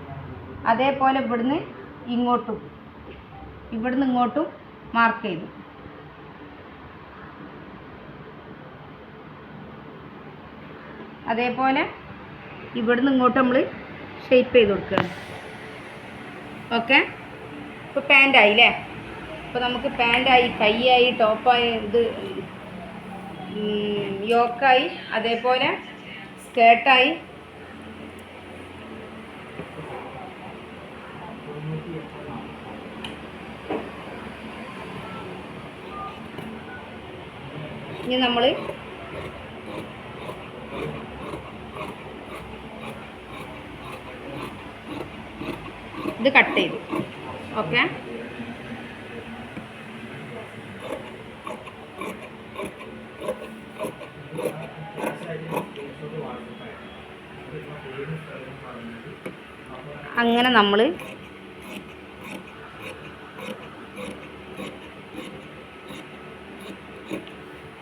അതേപോലെ ഇവിടുന്ന് ഇങ്ങോട്ടും ഇവിടുന്ന് ഇങ്ങോട്ടും മാർക്ക് ചെയ്തു. അതേപോലെ ഇവിടുന്ന് ഇങ്ങോട്ട് നമ്മൾ ഷേപ്പ് ചെയ്ത് കൊടുക്കുകയാണ്. ഓക്കെ, ഇപ്പോൾ പാൻ്റായി അല്ലേ? അപ്പോൾ നമുക്ക് പാൻ്റായി, കൈയായി, ടോപ്പായി, ഇത് യോക്കായി, അതേപോലെ സ്കേർട്ടായി. ഇനി നമ്മൾ ഇത് കട്ട് ചെയ്തു. ഓക്കെ, അങ്ങനെ നമ്മൾ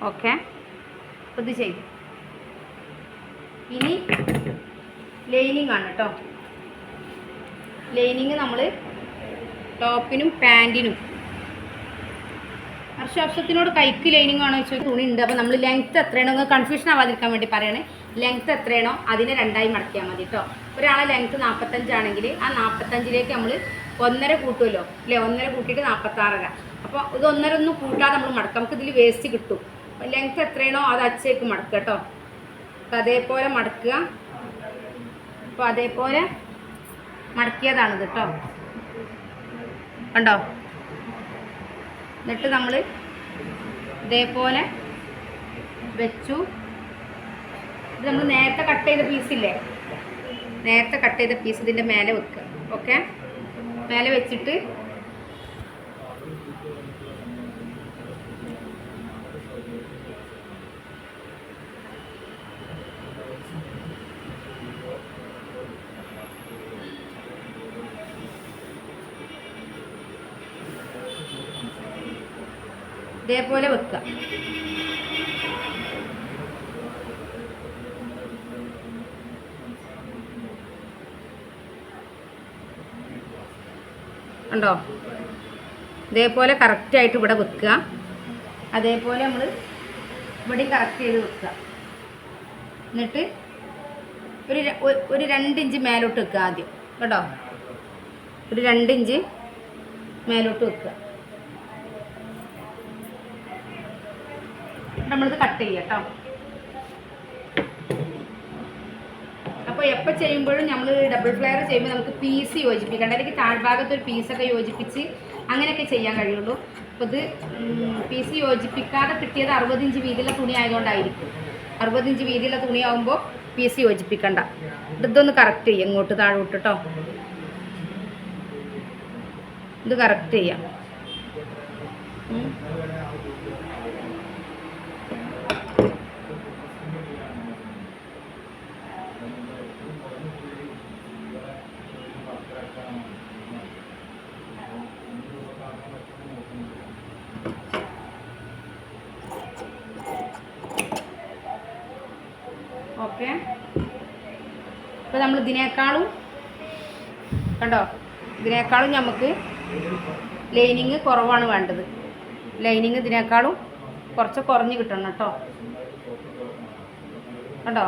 ഓക്കെ ഇത് ചെയ്തു. ഇനി ലൈനിങ് ആണ് കേട്ടോ. ലൈനിങ് നമ്മൾ ടോപ്പിനും പാൻറ്റിനും, ആവശ്യത്തിനോട് കൈക്ക് ലൈനിങ് ആണോ വെച്ചാൽ തുണി ഉണ്ട്. അപ്പോൾ നമ്മൾ ലെങ്ത്ത് എത്രയാണോ, നിങ്ങൾ കൺഫ്യൂഷൻ ആവാതിരിക്കാൻ വേണ്ടി പറയണേ, ലെങ്ത്ത് എത്രയാണോ അതിനെ 2ആയി മടക്കിയാൽ മതി കേട്ടോ. ഒരാളെ ലെങ്ത്ത് 45 ആണെങ്കിൽ ആ 45ലേക്ക് നമ്മൾ 1.5 കൂട്ടുമല്ലോ അല്ലേ? 1.5 കൂട്ടിയിട്ട് 46. അപ്പോൾ ഇത് 1.5 ഒന്നും കൂട്ടാതെ നമ്മൾ മടക്കാം, നമുക്ക് ഇതിൽ വേസ്റ്റ് കിട്ടും. അപ്പോൾ ലെങ്ത്ത് എത്രയാണോ അത് അച്ചേക്ക് മടക്കുക കേട്ടോ. അപ്പോൾ അതേപോലെ മടക്കുക. അപ്പോൾ അതേപോലെ മടക്കിയതാണിത് കേട്ടോ, കണ്ടോ? എന്നിട്ട് നമ്മൾ ഇതേപോലെ വെച്ചു. ഇത് നമ്മൾ നേരത്തെ കട്ട് ചെയ്ത പീസില്ലേ, നേരത്തെ കട്ട് ചെയ്ത പീസ് ഇതിൻ്റെ മേലെ വെക്കുക. ഓക്കെ, മേലെ വെച്ചിട്ട് ഇതേപോലെ വെക്കുക. ഉണ്ടോ? ഇതേപോലെ കറക്റ്റായിട്ട് ഇവിടെ വെക്കുക. അതേപോലെ നമ്മൾ ഇവിടെയും കറക്റ്റ് ചെയ്ത് വെക്കുക. എന്നിട്ട് ഒരു 2 ഇഞ്ച് മേലോട്ട് വെക്കുക ആദ്യം കേട്ടോ. ഒരു 2 ഇഞ്ച് മേലോട്ട് വെക്കുക. നമ്മളിത് കട്ട് ചെയ്യാം കേട്ടോ. അപ്പോൾ എപ്പോൾ ചെയ്യുമ്പോഴും നമ്മൾ ഡബിൾ ഫ്ലെയർ ചെയ്യുമ്പോൾ നമുക്ക് പീസ് യോജിപ്പിക്കേണ്ട, അല്ലെങ്കിൽ താഴ്ഭാഗത്തൊരു പീസൊക്കെ യോജിപ്പിച്ച് അങ്ങനെയൊക്കെ ചെയ്യാൻ കഴിയുള്ളൂ. അപ്പോൾ ഇത് പീസ് യോജിപ്പിക്കാതെ കിട്ടിയത് 60 ഇഞ്ച് വീതിയുള്ള തുണി ആയതുകൊണ്ടായിരിക്കും. 60 ഇഞ്ച് വീതിയുള്ള തുണിയാകുമ്പോൾ പീസ് യോജിപ്പിക്കണ്ട. ഇതൊന്ന് കറക്റ്റ് ചെയ്യാം, ഇങ്ങോട്ട് താഴോട്ട് കേട്ടോ. ഇത് കറക്റ്റ് ചെയ്യാം. ഓക്കെ, ഇപ്പോൾ നമ്മൾ ഇതിനേക്കാളും കണ്ടോ, ഇതിനേക്കാളും നമുക്ക് ലൈനിങ് കുറവാണ് വേണ്ടത്. ലൈനിങ് ഇതിനേക്കാളും കുറച്ച് കുറഞ്ഞ് കിട്ടണം കേട്ടോ. കണ്ടോ,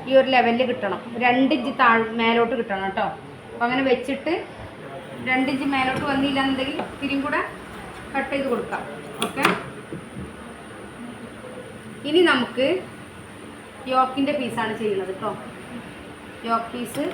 ഈ ഒരു ലെവലിൽ കിട്ടണം. 2 ഇഞ്ച് മേലോട്ട് കിട്ടണം കേട്ടോ. അപ്പോൾ അങ്ങനെ വെച്ചിട്ട് 2 ഇഞ്ച് മേലോട്ട് വന്നില്ല എന്നുണ്ടെങ്കിൽ ഇത്തിരിയും കൂടെ കട്ട് ചെയ്ത് കൊടുക്കാം. ഓക്കെ, ഇനി നമുക്ക് യോക്കിൻ്റെ പീസാണ് ചെയ്യുന്നത് കേട്ടോ. യോക്ക് പീസ്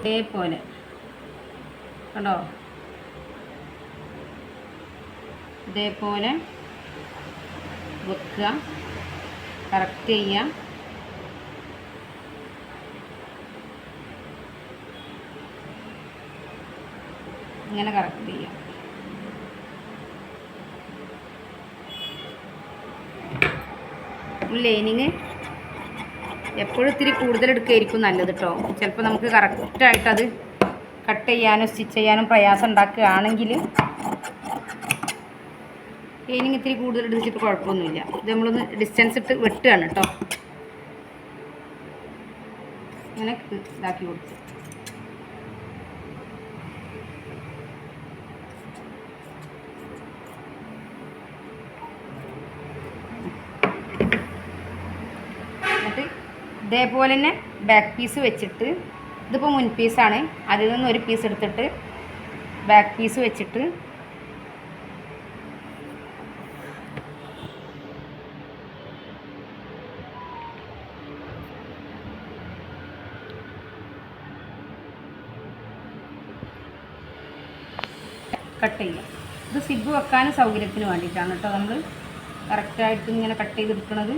ഇതേപോലെ കണ്ടോ, ഇതേപോലെ വെക്കുക, കറക്റ്റ് ചെയ്യുക. ഇങ്ങനെ കറക്റ്റ് ചെയ്യുക. ലൈനിങ് എപ്പോഴും ഇത്തിരി കൂടുതൽ എടുക്കുകയായിരിക്കും നല്ലത് കേട്ടോ. ചിലപ്പോൾ നമുക്ക് കറക്റ്റായിട്ടത് കട്ട് ചെയ്യാനും സ്റ്റിച്ച് ചെയ്യാനും പ്രയാസം ഉണ്ടാക്കുകയാണെങ്കിൽ ലൈനിങ് ഇത്തിരി കൂടുതൽ എടുത്തിട്ട് കുഴപ്പമൊന്നുമില്ല. ഇത് നമ്മളൊന്ന് ഡിസ്റ്റൻസ് ഇട്ട് വെട്ടുകയാണ് കേട്ടോ. അങ്ങനെ ഇതാക്കി കൊടുത്തു. എന്നിട്ട് ഇതേപോലെ തന്നെ ബാക്ക് പീസ് വെച്ചിട്ട്, ഇതിപ്പോൾ മുൻ പീസാണ്, അതിൽ നിന്ന് ഒരു പീസ് എടുത്തിട്ട് ബാക്ക് പീസ് വെച്ചിട്ട് കട്ട് ചെയ്യാം. ഇത് സിബ് വെക്കാനും സൗകര്യത്തിന് വേണ്ടിയിട്ടാണ് കേട്ടോ നമ്മൾ കറക്റ്റായിട്ട് ഇങ്ങനെ കട്ട് ചെയ്തെടുക്കുന്നത്.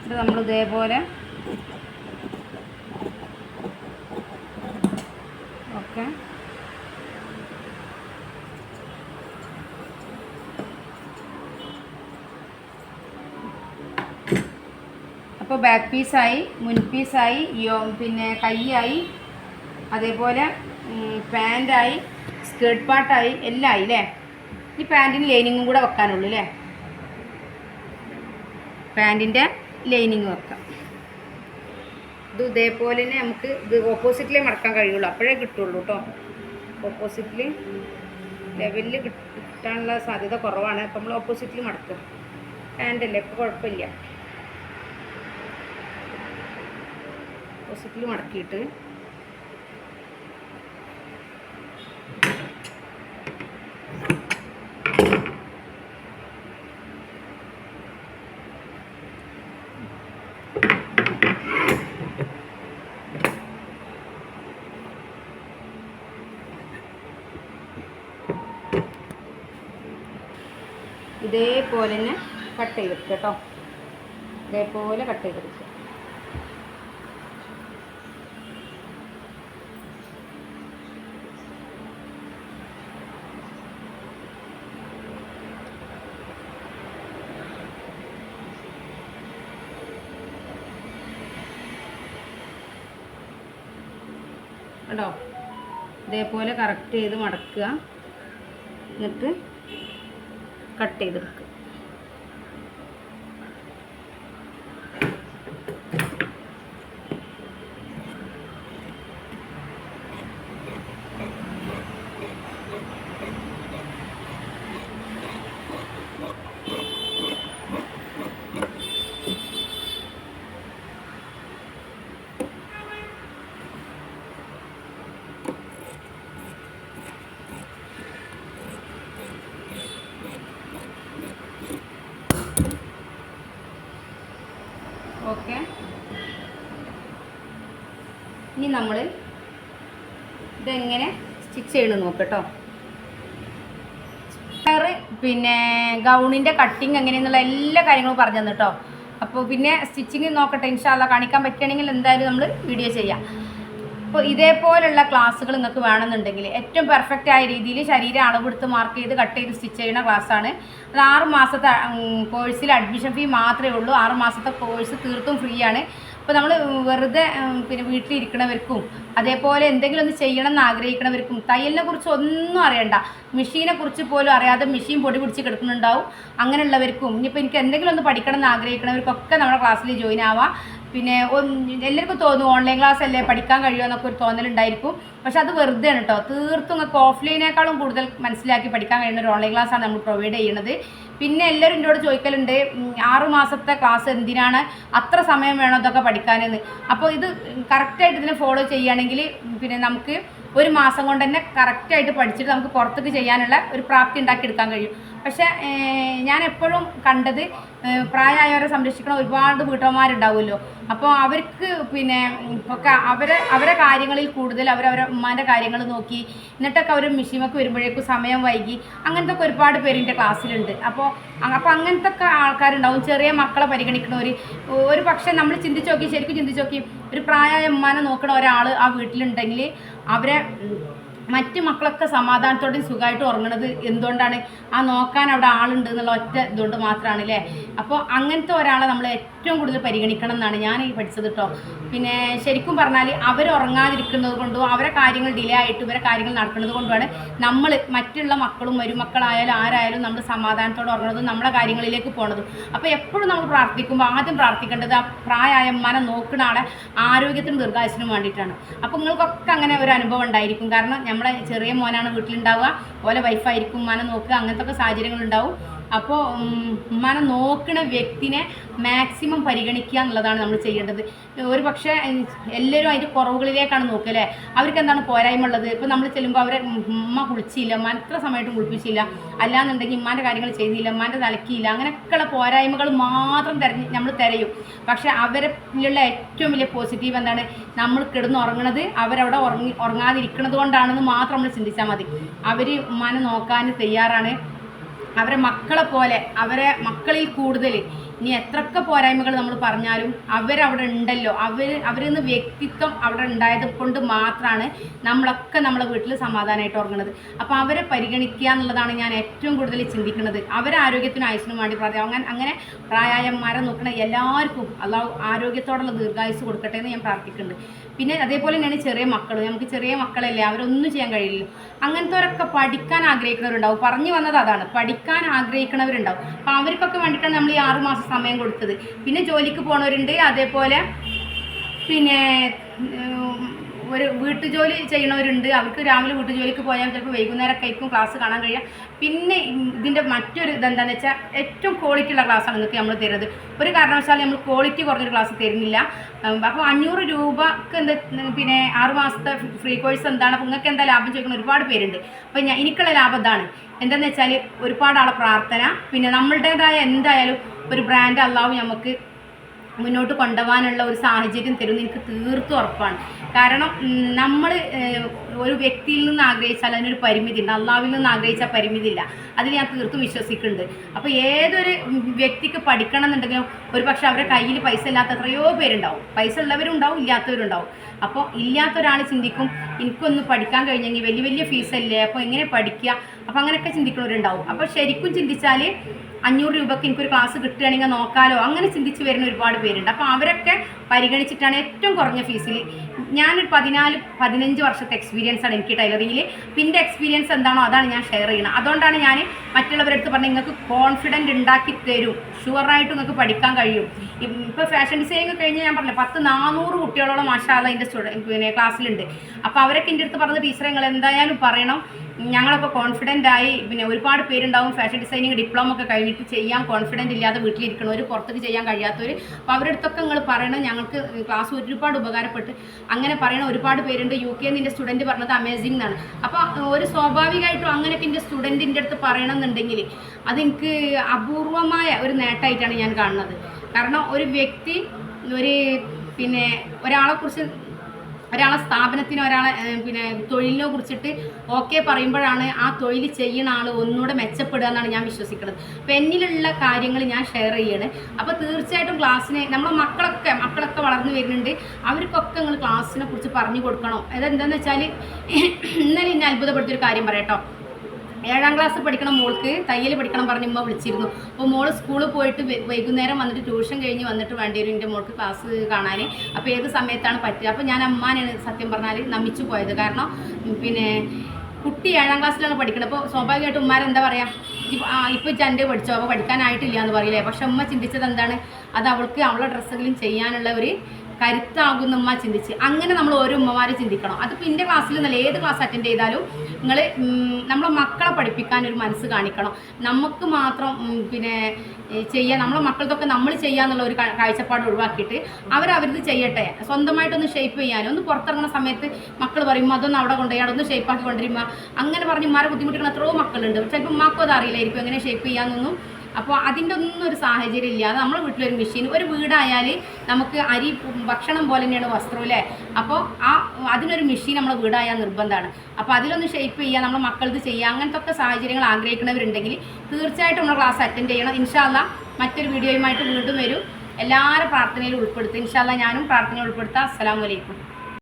ഇത് നമ്മൾ ഇതേപോലെ ഓക്കെ അപ്പോൾ ബാക്ക് പീസായി, മുൻ പീസായി, പിന്നെ കൈയായി, അതേപോലെ പാൻറ്റായി, സ്കേർട്ട് പാർട്ടായി, എല്ലാം ആയി അല്ലേ. ഈ പാൻറ്റിന് ലൈനിങ്ങും കൂടെ വെക്കാനുള്ളൂ അല്ലേ. പാൻറ്റിൻ്റെ ലൈനിങ് വെക്കാം. ഇത് ഇതേപോലെ തന്നെ നമുക്ക് ഇത് ഓപ്പോസിറ്റിലേ മടക്കാൻ കഴിയുള്ളൂ, അപ്പോഴേ കിട്ടുള്ളൂ കേട്ടോ. ഓപ്പോസിറ്റിൽ ലെവലിൽ കിട്ടാനുള്ള സാധ്യത കുറവാണ്. അപ്പം നമ്മൾ ഓപ്പോസിറ്റിൽ മടക്കും. പാൻറ്റല്ലേ, ഇപ്പോൾ കുഴപ്പമില്ല. ഓപ്പോസിറ്റിൽ മടക്കിയിട്ട് ഇതേപോലെ തന്നെ കട്ട് ചെയ്തെടുക്കുക കേട്ടോ. ഇതേപോലെ കട്ട് ചെയ്തെടുക്കുക. കേട്ടോ, ഇതേപോലെ കറക്റ്റ് ചെയ്ത് മടക്കുക. എന്നിട്ട് കട്ട് ചെയ്തെടുക്കുക. ഓക്കെ, ഇനി നമ്മൾ ഇതെങ്ങനെ സ്റ്റിച്ച് ചെയ്യണമെന്ന് നോക്കട്ടോ. പിന്നെ ഗൗണിൻ്റെ കട്ടിങ് എങ്ങനെയെന്നുള്ള എല്ലാ കാര്യങ്ങളും പറഞ്ഞു തന്നു കേട്ടോ. അപ്പോൾ പിന്നെ സ്റ്റിച്ചിങ് നോക്കട്ടെ, ഇൻഷാല്ല കാണിക്കാൻ പറ്റുകയാണെങ്കിൽ എന്തായാലും നമ്മൾ വീഡിയോ ചെയ്യാം. അപ്പോൾ ഇതേപോലുള്ള ക്ലാസ്സുകൾ നിങ്ങൾക്ക് വേണമെന്നുണ്ടെങ്കിൽ ഏറ്റവും പെർഫെക്റ്റ് ആയ രീതിയിൽ ശരീരം അളവെടുത്ത് മാർക്ക് ചെയ്ത് കട്ട് ചെയ്ത് സ്റ്റിച്ച് ചെയ്യുന്ന ക്ലാസ്സാണ്. അത് 6 മാസത്തെ കോഴ്സിൽ അഡ്മിഷൻ ഫീ മാത്രമേ ഉള്ളൂ. 6 മാസത്തെ കോഴ്സ് തീർത്തും ഫ്രീ ആണ്. അപ്പോൾ നമ്മൾ വെറുതെ പിന്നെ വീട്ടിലിരിക്കണവർക്കും അതേപോലെ എന്തെങ്കിലും ഒന്ന് ചെയ്യണം എന്ന് ആഗ്രഹിക്കണവർക്കും തയ്യലിനെ കുറിച്ച് ഒന്നും അറിയണ്ട, മെഷീനെ കുറിച്ച് പോലും അറിയാതെ മെഷീൻ പൊടി പിടിച്ച് കിടക്കുന്നുണ്ടാവും, അങ്ങനെയുള്ളവർക്കും ഇനിയിപ്പോൾ എനിക്ക് എന്തെങ്കിലും ഒന്ന് പഠിക്കണം എന്ന് ആഗ്രഹിക്കണവർക്കൊക്കെ നമ്മുടെ ക്ലാസ്സിൽ ജോയിൻ ആവാം. പിന്നെ എല്ലാവർക്കും തോന്നും ഓൺലൈൻ ക്ലാസ് അല്ലേ പഠിക്കാൻ കഴിയുമോ എന്നൊക്കെ ഒരു തോന്നലുണ്ടായിരിക്കും. പക്ഷെ അത് വെറുതെയാണ് കേട്ടോ. തീർത്തും നിങ്ങൾക്ക് ഓഫ്ലൈനേക്കാളും കൂടുതൽ മനസ്സിലാക്കി പഠിക്കാൻ കഴിയുന്ന ഒരു ഓൺലൈൻ ക്ലാസ്സാണ് നമ്മൾ പ്രൊവൈഡ് ചെയ്യുന്നത്. പിന്നെ എല്ലാവരും എന്നോട് ചോദിക്കലുണ്ട് 6 മാസത്തെ ക്ലാസ് എന്തിനാണ് അത്ര സമയം വേണോ ഇതൊക്കെ പഠിക്കാനെന്ന്. അപ്പോൾ ഇത് കറക്റ്റായിട്ട് ഇതിനെ ഫോളോ ചെയ്യുകയാണെങ്കിൽ പിന്നെ നമുക്ക് 1 മാസം കൊണ്ട് തന്നെ കറക്റ്റായിട്ട് പഠിച്ചിട്ട് നമുക്ക് പുറത്തേക്ക് ചെയ്യാനുള്ള ഒരു പ്രാപ്തി ഉണ്ടാക്കിയെടുക്കാൻ കഴിയും. പക്ഷേ ഞാൻ എപ്പോഴും കണ്ടത് പ്രായമായവരെ സംരക്ഷിക്കുന്ന ഒരുപാട് വീട്ടമ്മമാരുണ്ടാവുമല്ലോ. അപ്പോൾ അവർക്ക് പിന്നെ ഒക്കെ അവരെ കാര്യങ്ങളിൽ കൂടുതൽ അവരവരെ ഉമ്മാൻ്റെ കാര്യങ്ങൾ നോക്കി എന്നിട്ടൊക്കെ അവർ മിഷീമൊക്കെ വരുമ്പോഴേക്കും സമയം വൈകി അങ്ങനത്തെ ഒക്കെ ഒരുപാട് പേര് എൻ്റെ ക്ലാസ്സിലുണ്ട്. അപ്പോൾ അങ്ങനത്തെ ഒക്കെ ആൾക്കാരുണ്ടാവും. ചെറിയ മക്കളെ പരിഗണിക്കണവർ ഒരു പക്ഷേ നമ്മൾ ശരിക്കും ചിന്തിച്ച് നോക്കി ഒരു പ്രായമായ ഉമ്മാനെ നോക്കണ ഒരാൾ ആ വീട്ടിലുണ്ടെങ്കിൽ മറ്റ് മക്കളൊക്കെ സമാധാനത്തോടെ സുഖമായിട്ട് ഉറങ്ങണത് എന്തുകൊണ്ടാണ്? ആ നോക്കാൻ അവിടെ ആളുണ്ട് എന്നുള്ള ഒറ്റ ഇതുകൊണ്ട് മാത്രമാണ് അല്ലേ? അപ്പോൾ അങ്ങനത്തെ ഒരാളെ നമ്മൾ ഏറ്റവും കൂടുതൽ പരിഗണിക്കണം എന്നാണ് ഞാൻ ഈ പഠിച്ചത് കേട്ടോ. പിന്നെ ശരിക്കും പറഞ്ഞാൽ അവർ ഉറങ്ങാതിരിക്കുന്നത് കൊണ്ടും അവരെ കാര്യങ്ങൾ ഡിലേ ആയിട്ട് ഇവരെ കാര്യങ്ങൾ നടക്കുന്നത് കൊണ്ടുമാണ് നമ്മൾ മറ്റുള്ള മക്കളും മരുമക്കളായാലും ആരായാലും നമ്മൾ സമാധാനത്തോടെ ഉറങ്ങുന്നതും നമ്മളെ കാര്യങ്ങളിലേക്ക് പോണതും. അപ്പോൾ എപ്പോഴും നമ്മൾ പ്രാർത്ഥിക്കുമ്പോൾ ആദ്യം പ്രാർത്ഥിക്കേണ്ടത് ആ പ്രായമായ ഉമ്മാനെ നോക്കുന്ന ആളെ ആരോഗ്യത്തിനും ദീർഘായുസിനും വേണ്ടിയിട്ടാണ്. അപ്പോൾ നിങ്ങൾക്കൊക്കെ അങ്ങനെ ഒരു അനുഭവം ഉണ്ടായിരിക്കും. കാരണം നമ്മളെ ചെറിയ മോനാണ് വീട്ടിലുണ്ടാവുക, ഓലെ വൈഫായിരിക്കും ഉമ്മാനെ നോക്കുക, അങ്ങനത്തെ ഒക്കെ സാഹചര്യങ്ങളുണ്ടാവും. അപ്പോൾ ഉമ്മാനെ നോക്കുന്ന വ്യക്തിനെ മാക്സിമം പരിഗണിക്കുക എന്നുള്ളതാണ് നമ്മൾ ചെയ്യേണ്ടത്. ഒരു പക്ഷേ എല്ലാവരും അതിൻ്റെ കുറവുകളിലേക്കാണ് നോക്കുക അല്ലേ? അവർക്ക് എന്താണ് പോരായ്മ ഉള്ളത്? ഇപ്പോൾ നമ്മൾ ചെല്ലുമ്പോൾ അവരെ ഉമ്മ കുളിച്ചില്ല, ഉമ്മ എത്ര സമയത്തും കുളിപ്പിച്ചില്ല, അല്ലാന്നുണ്ടെങ്കിൽ ഉമ്മാൻ്റെ കാര്യങ്ങൾ ചെയ്തില്ല, ഉമ്മാൻ്റെ തലക്കിയില്ല, അങ്ങനെയൊക്കെയുള്ള പോരായ്മകൾ മാത്രം നമ്മൾ തിരയും. പക്ഷേ അവരിലുള്ള ഏറ്റവും വലിയ പോസിറ്റീവ് എന്താണ്? നമ്മൾ കിടന്നുറങ്ങണത് അവരവിടെ ഉറങ്ങാതിരിക്കുന്നത് കൊണ്ടാണെന്ന് മാത്രം നമ്മൾ ചിന്തിച്ചാൽ മതി. അവർ ഉമ്മാനെ നോക്കാൻ തയ്യാറാണ്. അവരെ മക്കളെ പോലെ, അവരെ മക്കളിൽ കൂടുതൽ ഇനി എത്രയൊക്കെ പോരായ്മകൾ നമ്മൾ പറഞ്ഞാലും അവരവിടെ ഉണ്ടല്ലോ. അവരിൽ നിന്ന് വ്യക്തിത്വം അവിടെ ഉണ്ടായത് കൊണ്ട് മാത്രമാണ് നമ്മളൊക്കെ നമ്മളെ വീട്ടിൽ സമാധാനമായിട്ട് ഉറങ്ങുന്നത്. അപ്പോൾ അവരെ പരിഗണിക്കുക എന്നുള്ളതാണ് ഞാൻ ഏറ്റവും കൂടുതൽ ചിന്തിക്കുന്നത്. അവരെ ആരോഗ്യത്തിനും ആയുസ്സിനും വേണ്ടി പ്രാർത്ഥിക്കാം. അങ്ങനെ പ്രായമാരെ നോക്കുന്ന എല്ലാവർക്കും അള്ളാഹു ആരോഗ്യത്തോടുള്ള ദീർഘായുസ് കൊടുക്കട്ടെ എന്ന് ഞാൻ പ്രാർത്ഥിക്കുന്നുണ്ട്. പിന്നെ അതേപോലെ തന്നെയാണ് ചെറിയ മക്കൾ. നമുക്ക് ചെറിയ മക്കളല്ലേ, അവരൊന്നും ചെയ്യാൻ കഴിയില്ലല്ലോ. അങ്ങനത്തെവരൊക്കെ പഠിക്കാൻ ആഗ്രഹിക്കുന്നവരുണ്ടാവും. പറഞ്ഞു വന്നത് അതാണ്, പഠിക്കാൻ ആഗ്രഹിക്കുന്നവരുണ്ടാവും. അപ്പോൾ അവർക്കൊക്കെ വേണ്ടിയിട്ടാണ് നമ്മൾ ഈ 6 മാസം സമയം കൊടുത്തത്. പിന്നെ ജോലിക്ക് പോണവരുണ്ട്, അതേപോലെ പിന്നെ ഒരു വീട്ടുജോലി ചെയ്യണവരുണ്ട്. അവർക്ക് രാവിലെ വീട്ടുജോലിക്ക് പോയാൽ ചിലപ്പോൾ വൈകുന്നേരമൊക്കെ ആയിരിക്കും ക്ലാസ് കാണാൻ കഴിയുക. പിന്നെ ഇതിൻ്റെ മറ്റൊരു ഇതെന്താണെന്ന് വെച്ചാൽ ഏറ്റവും ക്വാളിറ്റി ഉള്ള ക്ലാസ്സാണ് നിങ്ങൾക്ക് നമ്മൾ തരുന്നത്. ഒരു കാരണവശാലും നമ്മൾ ക്വാളിറ്റി കുറഞ്ഞൊരു ക്ലാസ് തരുന്നില്ല. അപ്പോൾ 500 രൂപക്ക് പിന്നെ 6 മാസത്തെ ഫ്രീ കോഴ്സ് എന്താണ്? അപ്പോൾ നിങ്ങൾക്ക് എന്താ ലാഭം ചോദിക്കുന്ന ഒരുപാട് പേരുണ്ട്. അപ്പോൾ എനിക്കുള്ള ലാഭം ഇതാണ്. എന്താണെന്ന് വെച്ചാൽ ഒരുപാട് ആളെ പ്രാർത്ഥന, പിന്നെ നമ്മളുടേതായ എന്തായാലും ഒരു ബ്രാൻഡ് അല്ലാവും നമുക്ക് മുന്നോട്ട് കൊണ്ടുപോകാനുള്ള ഒരു സാഹചര്യം തരുമെന്ന് എനിക്ക് തീർത്തും ഉറപ്പാണ്. കാരണം നമ്മൾ ഒരു വ്യക്തിയിൽ നിന്ന് ആഗ്രഹിച്ചാൽ അതിനൊരു പരിമിതി ഉണ്ട്, അള്ളാഹുവിൽ നിന്ന് ആഗ്രഹിച്ചാൽ പരിമിതി ഇല്ല. അതിൽ ഞാൻ തീർത്തും വിശ്വസിക്കുന്നുണ്ട്. അപ്പോൾ ഏതൊരു വ്യക്തിക്ക് പഠിക്കണം എന്നുണ്ടെങ്കിലും ഒരു പക്ഷേ അവരുടെ കയ്യിൽ പൈസ ഇല്ലാത്ത എത്രയോ പേരുണ്ടാവും. പൈസ ഉള്ളവരുണ്ടാവും, ഇല്ലാത്തവരുണ്ടാവും. അപ്പോൾ ഇല്ലാത്ത ഒരാൾ ചിന്തിക്കും എനിക്കൊന്ന് പഠിക്കാൻ കഴിഞ്ഞെങ്കിൽ വലിയ വലിയ ഫീസല്ലേ, അപ്പോൾ എങ്ങനെ പഠിക്കുക? അപ്പോൾ അങ്ങനെയൊക്കെ ചിന്തിക്കുന്നവരുണ്ടാവും. അപ്പോൾ ശരിക്കും ചിന്തിച്ചാൽ 500 രൂപയ്ക്ക് എനിക്കൊരു ക്ലാസ് കിട്ടുകയാണെങ്കിൽ നോക്കാലോ, അങ്ങനെ ചിന്തിച്ച് വരുന്ന ഒരുപാട് പേരുണ്ട്. അപ്പോൾ അവരൊക്കെ പരിഗണിച്ചിട്ടാണ് ഏറ്റവും കുറഞ്ഞ ഫീസിൽ. ഞാനൊരു 14-15 വർഷത്തെ എക്സ്പീരിയൻസ് ആണ് എനിക്ക് ടൈലറിങ്ങിൽ. പിന്നെ എക്സ്പീരിയൻസ് എന്താണോ അതാണ് ഞാൻ ഷെയർ ചെയ്യുന്നത്. അതുകൊണ്ടാണ് ഞാൻ മറ്റുള്ളവരടുത്ത് പറഞ്ഞാൽ നിങ്ങൾക്ക് കോൺഫിഡൻറ്റ് ഉണ്ടാക്കി തരും, ഷുവറായിട്ട് നിങ്ങൾക്ക് പഠിക്കാൻ കഴിയും. ഇപ്പോൾ ഫാഷൻ ഡിസൈനിങ് കഴിഞ്ഞ് ഞാൻ പറഞ്ഞില്ല 400 കുട്ടികളോളം മാഷാ അല്ലാഹ് എൻ്റെ പിന്നെ ക്ലാസ്സിലുണ്ട്. അപ്പോൾ അവരൊക്കെ എൻ്റെ അടുത്ത് പറഞ്ഞ ടീച്ചറെ നിങ്ങൾ എന്തായാലും പറയണം, ഞങ്ങളൊക്കെ കോൺഫിഡൻ്റ് ആയി. പിന്നെ ഒരുപാട് പേരുണ്ടാവും ഫാഷൻ ഡിസൈനിങ് ഡിപ്ലോമ ഒക്കെ കഴിഞ്ഞിട്ട് ചെയ്യാൻ കോൺഫിഡൻറ്റ് ഇല്ലാതെ വീട്ടിലിരിക്കണവർ, പുറത്തേക്ക് ചെയ്യാൻ കഴിയാത്തവർ. അപ്പോൾ അവരുടെ അടുത്തൊക്കെ നിങ്ങൾ പറയണം ഞങ്ങൾക്ക് ക്ലാസ് ഒരുപാട് ഉപകാരപ്പെട്ട്. അങ്ങനെ പറയണ ഒരുപാട് പേരുണ്ട്. UK നിൻ്റെ സ്റ്റുഡൻറ്റ് പറഞ്ഞത് അമേസിംഗ് എന്നാണ്. അപ്പോൾ ഒരു സ്വാഭാവികമായിട്ടും അങ്ങനെയൊക്കെ എൻ്റെ സ്റ്റുഡൻറ്റിൻ്റെ അടുത്ത് പറയണമെന്നുണ്ടെങ്കിൽ അതെനിക്ക് അപൂർവമായ ഒരു നേട്ടമായിട്ടാണ് ഞാൻ കാണുന്നത്. കാരണം ഒരു വ്യക്തി പിന്നെ ഒരാളെ സ്ഥാപനത്തിനോ ഒരാളെ പിന്നെ തൊഴിലിനെ കുറിച്ചിട്ട് ഓക്കെ പറയുമ്പോഴാണ് ആ തൊഴിൽ ചെയ്യുന്ന ആൾ ഒന്നുകൂടെ മെച്ചപ്പെടുക എന്നാണ് ഞാൻ വിശ്വസിക്കുന്നത്. അപ്പോൾ എന്നിലുള്ള കാര്യങ്ങൾ ഞാൻ ഷെയർ ചെയ്യാണ്. അപ്പോൾ തീർച്ചയായിട്ടും ക്ലാസ്സിന് നമ്മളെ മക്കളൊക്കെ വളർന്നു വരുന്നുണ്ട്. അവർക്കൊക്കെ നിങ്ങൾ ക്ലാസ്സിനെ കുറിച്ച് പറഞ്ഞു കൊടുക്കണം. അതെന്താണെന്ന് വെച്ചാൽ ഇന്നലെ എന്നെ അത്ഭുതപ്പെടുത്തിയൊരു കാര്യം പറയട്ടോ. 7ാം ക്ലാസ് പഠിക്കണ മോൾക്ക് തയ്യൽ പഠിക്കണം പറഞ്ഞ് ഉമ്മ വിളിച്ചിരുന്നു. അപ്പോൾ മോള് സ്കൂളിൽ പോയിട്ട് വൈകുന്നേരം വന്നിട്ട് ട്യൂഷൻ കഴിഞ്ഞ് വന്നിട്ട് വേണ്ടി വരും എൻ്റെ മോൾക്ക് ക്ലാസ് കാണാൻ. അപ്പോൾ ഏത് സമയത്താണ് പറ്റുക? അപ്പോൾ ഞാൻ അമ്മാനാണ് സത്യം പറഞ്ഞാൽ നമിച്ചു പോയത്. കാരണം പിന്നെ കുട്ടി 7ാം ക്ലാസ്സിലാണ് പഠിക്കുന്നത്. അപ്പോൾ സ്വാഭാവികമായിട്ടും ഉമ്മാരെന്താ പറയുക, ഇപ്പോൾ ചൻ്റെ പഠിച്ചോ, അപ്പോൾ പഠിക്കാനായിട്ടില്ല എന്ന് പറയില്ലേ. പക്ഷെ ഉമ്മ ചിന്തിച്ചത് എന്താണ്? അത് അവൾക്ക് അവളുടെ ഡ്രസ്സുകളും ചെയ്യാനുള്ള ഒരു കരുത്താകുന്ന ഉമ്മ ചിന്തിച്ച്. അങ്ങനെ നമ്മൾ ഓരോ ഉമ്മമാരെ ചിന്തിക്കണം. അതിപ്പോൾ എൻ്റെ ക്ലാസ്സിൽ നിന്നല്ല, ഏത് ക്ലാസ് അറ്റൻഡ് ചെയ്താലും നിങ്ങൾ നമ്മളെ മക്കളെ പഠിപ്പിക്കാൻ ഒരു മനസ്സ് കാണിക്കണം. നമുക്ക് മാത്രം പിന്നെ ചെയ്യുക, നമ്മളെ മക്കൾക്കൊക്കെ നമ്മൾ ചെയ്യാന്നുള്ള ഒരു കാഴ്ചപ്പാട് ഒഴിവാക്കിയിട്ട് അവരത് ചെയ്യട്ടെ. സ്വന്തമായിട്ടൊന്ന് ഷേപ്പ് ചെയ്യാനും ഒന്ന് പുറത്തിറങ്ങുന്ന സമയത്ത് മക്കൾ പറയുമ്പോൾ അതൊന്ന് അവിടെ കൊണ്ടുപോയി അതൊന്ന് ഷേപ്പാക്കി കൊണ്ടുവരുമ്പോൾ അങ്ങനെ പറഞ്ഞ് ഉമ്മാരെ ബുദ്ധിമുട്ടുന്ന എത്രയോ മക്കളുണ്ട്. ചിലപ്പോൾ ഉമ്മാക്കും അത് അറിയില്ലായിരിക്കും എങ്ങനെ ഷേപ്പ് ചെയ്യാമെന്നൊന്നും. അപ്പോൾ അതിൻ്റെ ഒന്നും ഒരു സാഹചര്യം ഇല്ലാതെ നമ്മുടെ വീട്ടിലൊരു മെഷീൻ, ഒരു വീടായാൽ നമുക്ക് അരി ഭക്ഷണം പോലെ തന്നെയാണ് വസ്ത്രം അല്ലേ. അപ്പോൾ അതിനൊരു മെഷീൻ നമ്മുടെ വീടായാൽ നിർബന്ധമാണ്. അപ്പോൾ അതിലൊന്ന് ഷേപ്പ് ചെയ്യുക, നമ്മുടെ മക്കൾക്ക് ചെയ്യുക, അങ്ങനത്തെ ഒക്കെ സാഹചര്യങ്ങൾ ആഗ്രഹിക്കുന്നവരുണ്ടെങ്കിൽ തീർച്ചയായിട്ടും നമ്മുടെ ക്ലാസ് അറ്റൻഡ് ചെയ്യണം. ഇൻഷാ അല്ലാഹ് മറ്റൊരു വീഡിയോയുമായിട്ട് വീണ്ടും വരും. എല്ലാവരും പ്രാർത്ഥനയിൽ ഉൾപ്പെടുത്തും. ഇൻഷാ അല്ലാഹ് ഞാനും പ്രാർത്ഥനയിൽ ഉൾപ്പെടുത്താം. അസ്സലാമു അലൈക്കും.